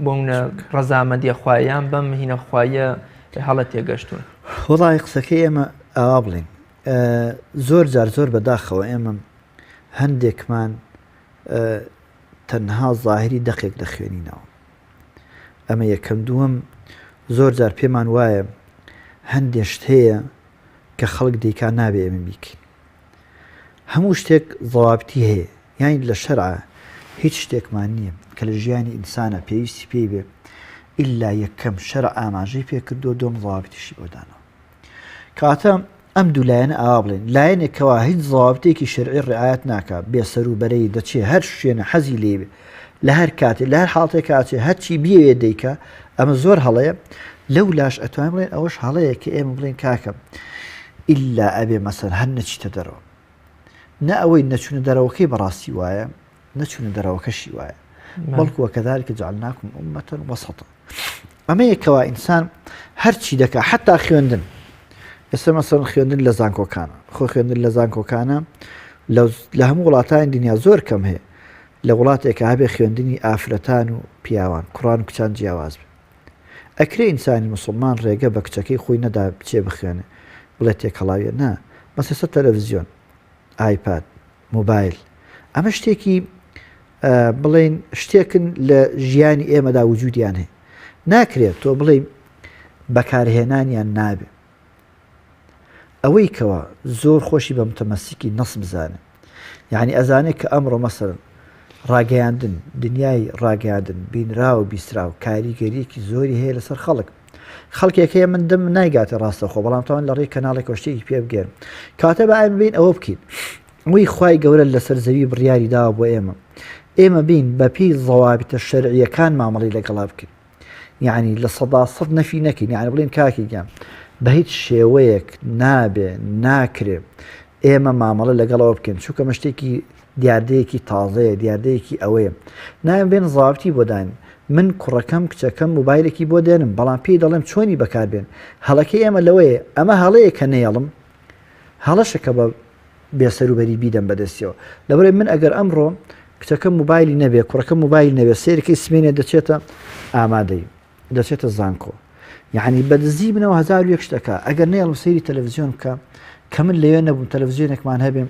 بۆنە ڕەزامەندیە خوایان بەم هینە خوایە هەڵە تێگەشتون وڵای قسەکەی ئێمە ئاوا بڵین زۆر جار زۆر بەداخەوە ئێمە هەندێکمان تەنها زاهری دەقێک دەخوێنینەوە ئەمە یەکەم دووەم زۆر جار پێمان وایە هەندێک شت هەیە کە خەڵک دەیکا نابێ ئێمە بیکەین هەموو شتێک ضەوابتی هەیە یانی لە شەرعە هیچ شتێکمان نییە کە لە ژیانی ئینسانە پێویستی پێی بێ ئیلا یەکەم شەرع ئاماژەی پێ کردو دۆم ضەوابتیشی بۆدانەوە کاتە ئەم دوو لایەنە ئاوا بڵێن لایەنێکەوە هیچ ضەوابتێکی شەرعی ڕعایەت ناکات بێسەر و بەرەی دەچێ هەر شوێنە حەزی لێبێ لە هەر کاتێ لە هەر حاڵتێک کاتێ هەرچی بیەوێ دەیکا ئەمە زۆر هەڵەیە لەو لاش ئەتوانین بڵێن ئەوەش هەڵەیە کە ئێمە بڵێن کاکە ئیلا ئەبێ مەسەر هەر نەچیتە دەرەوە نە ئەوەی نەچوونە دەرەوەکەی بەڕاستی وایە نەچوونە دەرەوەکەشی وایە بەڵکو وەکەذالک جعلناکم ئومەتەن وەسەطا ئەمە یەکەوە ئینسان هەرچی دەکا حتا خوێندن ئێستا مەسەڵەن خوێندن لە زانکۆکانە خۆ خوێندن لە زانکۆکانە لە هەموو وڵاتانی دنیا زۆر کەم هەیە لە وڵاتێکە هەبێ خوێندنی ئافرەتان و پیاوان کوڕان و کچان جیاواز بێ ئەکرێ ئینسانی موسڵمان ڕێگە بە کچەکەی خۆی نەدا بچێ بخوێنێ بڵێ تێکەڵاویە نا مەسەسە تەلەڤیزیۆن ئایپاد موبایل ئەمە شتێکی بڵێن شتێکن لە ژیانی ئێمەدا وجودیان هەیە ناکرێت تۆ بڵێ بەکارهێنانیان نابێ ئەوەی کەوە زۆر خۆشی بە متەمەسیکی نەس بزانێ یعنی ئەزانێت کە ئەمڕۆ مەسەڵەن ڕاگەیاندن دنیای ڕاگەیاندن بینرا و بیسترا و کاریگەریەکی زۆری هەیە لەسەر خەڵکێکەیە من دەم نایگاتە ڕاستەخۆ بەڵام تاوان لە ڕێی کەناڵێک شتێکی پێ بگەێن کاتە بە ئایم بین ئەوە بکەین وی خوای گەورە لەسەر زەوی بڕیاری داوە بۆ ئێمە بین بە پێی ضەوابتە شەرعیەکان مامەڵی لەگەڵا بکەین یعنی لە سەدا سەد نەفی نەکەین یعنی بڵێن کاکی گیان بە هیچ شێوەیەک نابێ ناکرێ ئێمە مامەڵە لەگەڵەوە بکەین چونکە مە شتێکی دیاردەیەکی تازەیە دیاردەیەکی ئەوەیە نایم بێن ضەوابتی بۆدان من کوڕەکەم کچەکەم موبایلێکی بۆ دێنم بەڵام پێی دەڵێم چۆنی بەکاربێن هەڵەکەی ئێمە لەوەیە ئەمە هەڵەیە کە نەیەڵم هەڵەشەکە بە بێسەروبەری بیدەم بەدەستیەوە لەبەرێ من ئەگەر ئەمڕۆ کچەکەم موبایلی نەبێ کوڕەکەم موبایل نەبێ سێرەکەی سمێنێ دەچێتە ئامادەی دەچێتە زانکۆ یعنی بەدزی بنەوە 1001 شتەکە ئەگەر نەیەڵم سەیری تەلەڤیزیۆن بکە کە من لەوێ نەبووم تەلەڤیزیۆنێکمان هەبێ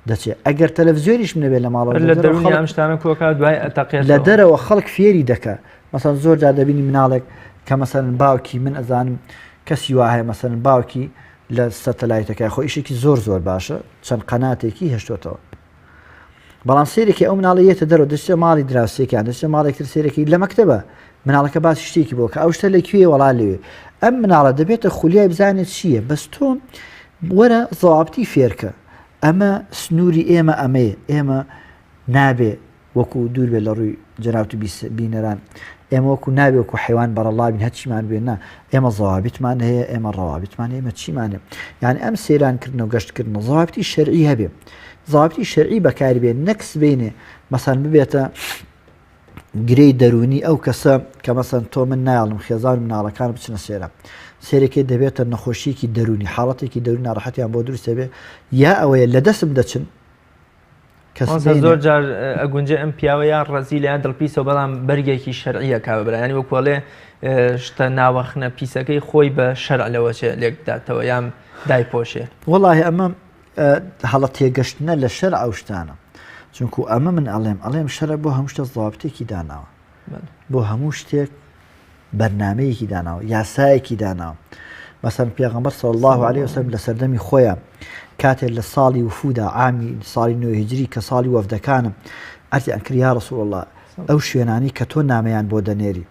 دەچێت ئەگەر تەلەڤیزیۆنیش نەبێ لە ماڵەوە لە دەرەوە خەڵک فێری دەکە مەسەڵەن زۆر جار دەبینی مناڵێک کە مەسەڵەن باوکی من ئەزانم کەسی وا هەیە مەسەڵەن باوکی لە سەتەلایتەکە خۆ ئیشێکی زۆر باشە چەند قەناتێکی هێشتۆتەوە بەڵام سێرێکی ئەو مناڵەیەتە دەرەوە دەچێت ماڵی دراوسێکیان دەچێت ماڵێکتر سێرەکی لە مەکتەبە مناڵەکە باسی شتێکی بۆ کە ئەو شتە لەکوێ وەڵا لەوێ ئەم مناڵە دەبێتە خولیای بزانێت چییە بەس تۆ وەرە ضەوابتی فێرکە ئەمە سنووری ئێمە ئەمەیە ئێمە نابێ وەکو دوور بێ لە ڕووی جەناوت بینەران ئێمە وەکو نابێ وەکو حیوان بەڕەڵابین هەرچیمان بێننا ئێمە ضەوابتمان هەیە ئێمە ڕەوابتمان ئێمە چیمانێ یعنی ئەم سەیرانکردن و گەشتکردن ضەوابتی شەرعی هەبێ ضەوابتی شەرعی بەکاربێن نەکس بینێ مەسەڵەن ببێتە گرەی دەرونی ئەو کەسە کە مەسەڵەن تۆ من نایڵم خێزان و مناڵەکان بچنە سێرە سێرەکەی دەبێتە نەخۆشیێکی دەرونی حاڵەتێکی دەرونی ناڕەحەتیان بۆ دروستە بێ یا ئەوەیە لە دەستم دەچن زۆر جار ئەگونجە ئەم پیاوە یان ڕەزی لەیان دڵپیسەوە بەڵام بەرگێکی شەرعیە کابرا ینی وەکوڵێ شتە ناوەخنە پیسەکەی خۆی بە شەرع لەوەچێ لێکداتەوە یان دایپۆشێ وەڵاهی ئەمە هەڵە تێگەشتنە لە شەرع ئەو شتانە چونکو ئەمە من ئەڵێم شەرع بۆ هەموو شتە ضەوابتێکی داناوە بۆ هەموو شتێک بەرنامەیەکی داناوە یاسایەکی داناوە مەسەڵەن پێغەمبەر صلی الله عليه وسلم لە سەردەمی خۆیان کاتێک لە ساڵی وفودا عامی ساڵی نوێ هیجری کە ساڵی وەفدەکانم ئەرزیان کرد یا ڕەسوڵ الله ئەو شوێنانی کە تۆ نامەیان بۆ دەنێری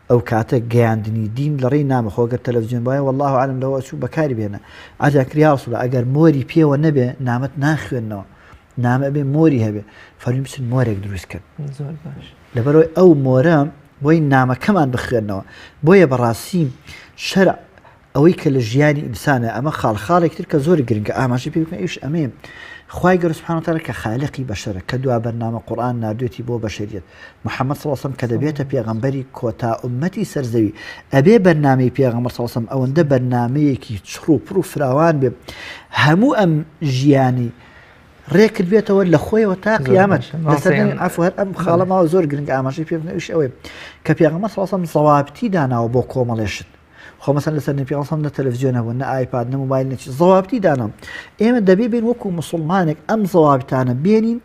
ئەو کاتە گەیاندنی دین لە ڕێی نامە خۆگەر تەلەڤیزیۆن وایە والله عالم لەوە چوو بەکاری بێنە ئەرزیان کرد یا ڕەسوڵ الله ئەگەر مۆری پێوە نەبێ نامەت ناخوێنەوە نامە بێ مۆری هەبێ فەرمی بچن مۆرێک دروست کرد لەبەرەوەی ئەو مۆرە بۆی نامەکەمان بخوێنەوە بۆیە بەڕاستی شەرع ئەوەی کە لە ژیانی ئینسانە ئەمە خاڵێکتر کە زۆر گرنگە ئاماژی پێ بکەن ئیش ئەمێ خوای گەورە سوبحانەهو وتعالە کە خالقی بەشەرە کە دوا بەرنامە قورئان ناردوێتی بۆ بەشەریەت محەممەد صلی الله علیه و سلم کە دەبێتە پێغەمبەری کۆتا ئومەتی سەرزەوی ئەبێ بەرنامەی پێغەمبەر صلی الله علیه و سلم ئەوەندە بەرنامەیەکی چڕ و پڕ و فراوان بێ هەموو ئەم ژیانی ڕێکرد بێتەوە لە خۆیەوە تا قیامەت لەسەر عەفو هەر ئەم خاڵەماوە زۆر گرنگ ئاماژەی پێ بکەن ئیش ئەوەیە کە پێغەمبەر صلی الله علیه و سلم زەوابتی داناوە بۆ کۆمەڵێشت خۆ مەسەن لەسەر پێغەمبەر نە تەلەڤیزیۆن هەبوو نە ئایپاد نە موبایل نەچی زەوابتی دانام ئێمە دەبێ بین وەکو موسڵمانێک ئەم زەوابتانە بێنین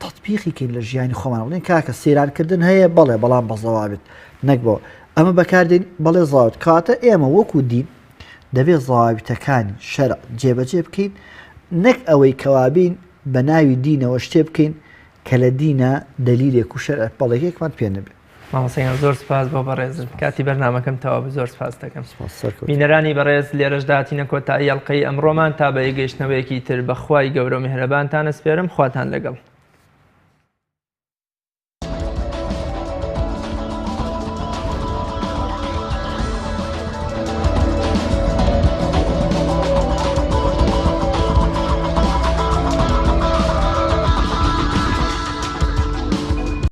تەطبیقی کەین لە ژیانی خۆمان بڵێن کاکە سەیرانکردن هەیە بەڵێ بەڵام بە زەوابت نەک بۆ ئەمە بەکاردێن بەڵێ زەوابت کاتە ئێمە وەکو دین دەبێت زەوابتەکانی شەرع جێبەجێ بکەین نەک ئەوەی کەوابین بە ناوی دینەوە شتێ بکەین کە لە دینە دەلیلێک و شەرع بەڵێکێکمان پێ نەبێت. مامۆستایان زۆر سپاس بۆ بەڕێزم کاتی بەرنامەکەم تەواو زۆر سپاس دەکەم. بینەرانی بەڕێز لێرەش داهاتینە کۆتایی ئەڵقەی ئەمڕۆمان تا بە یەگەیشتنەوەیەکی تر بەخوای گەورە و میهرەبانتان ئەسپێرم خواتان لەگەڵ.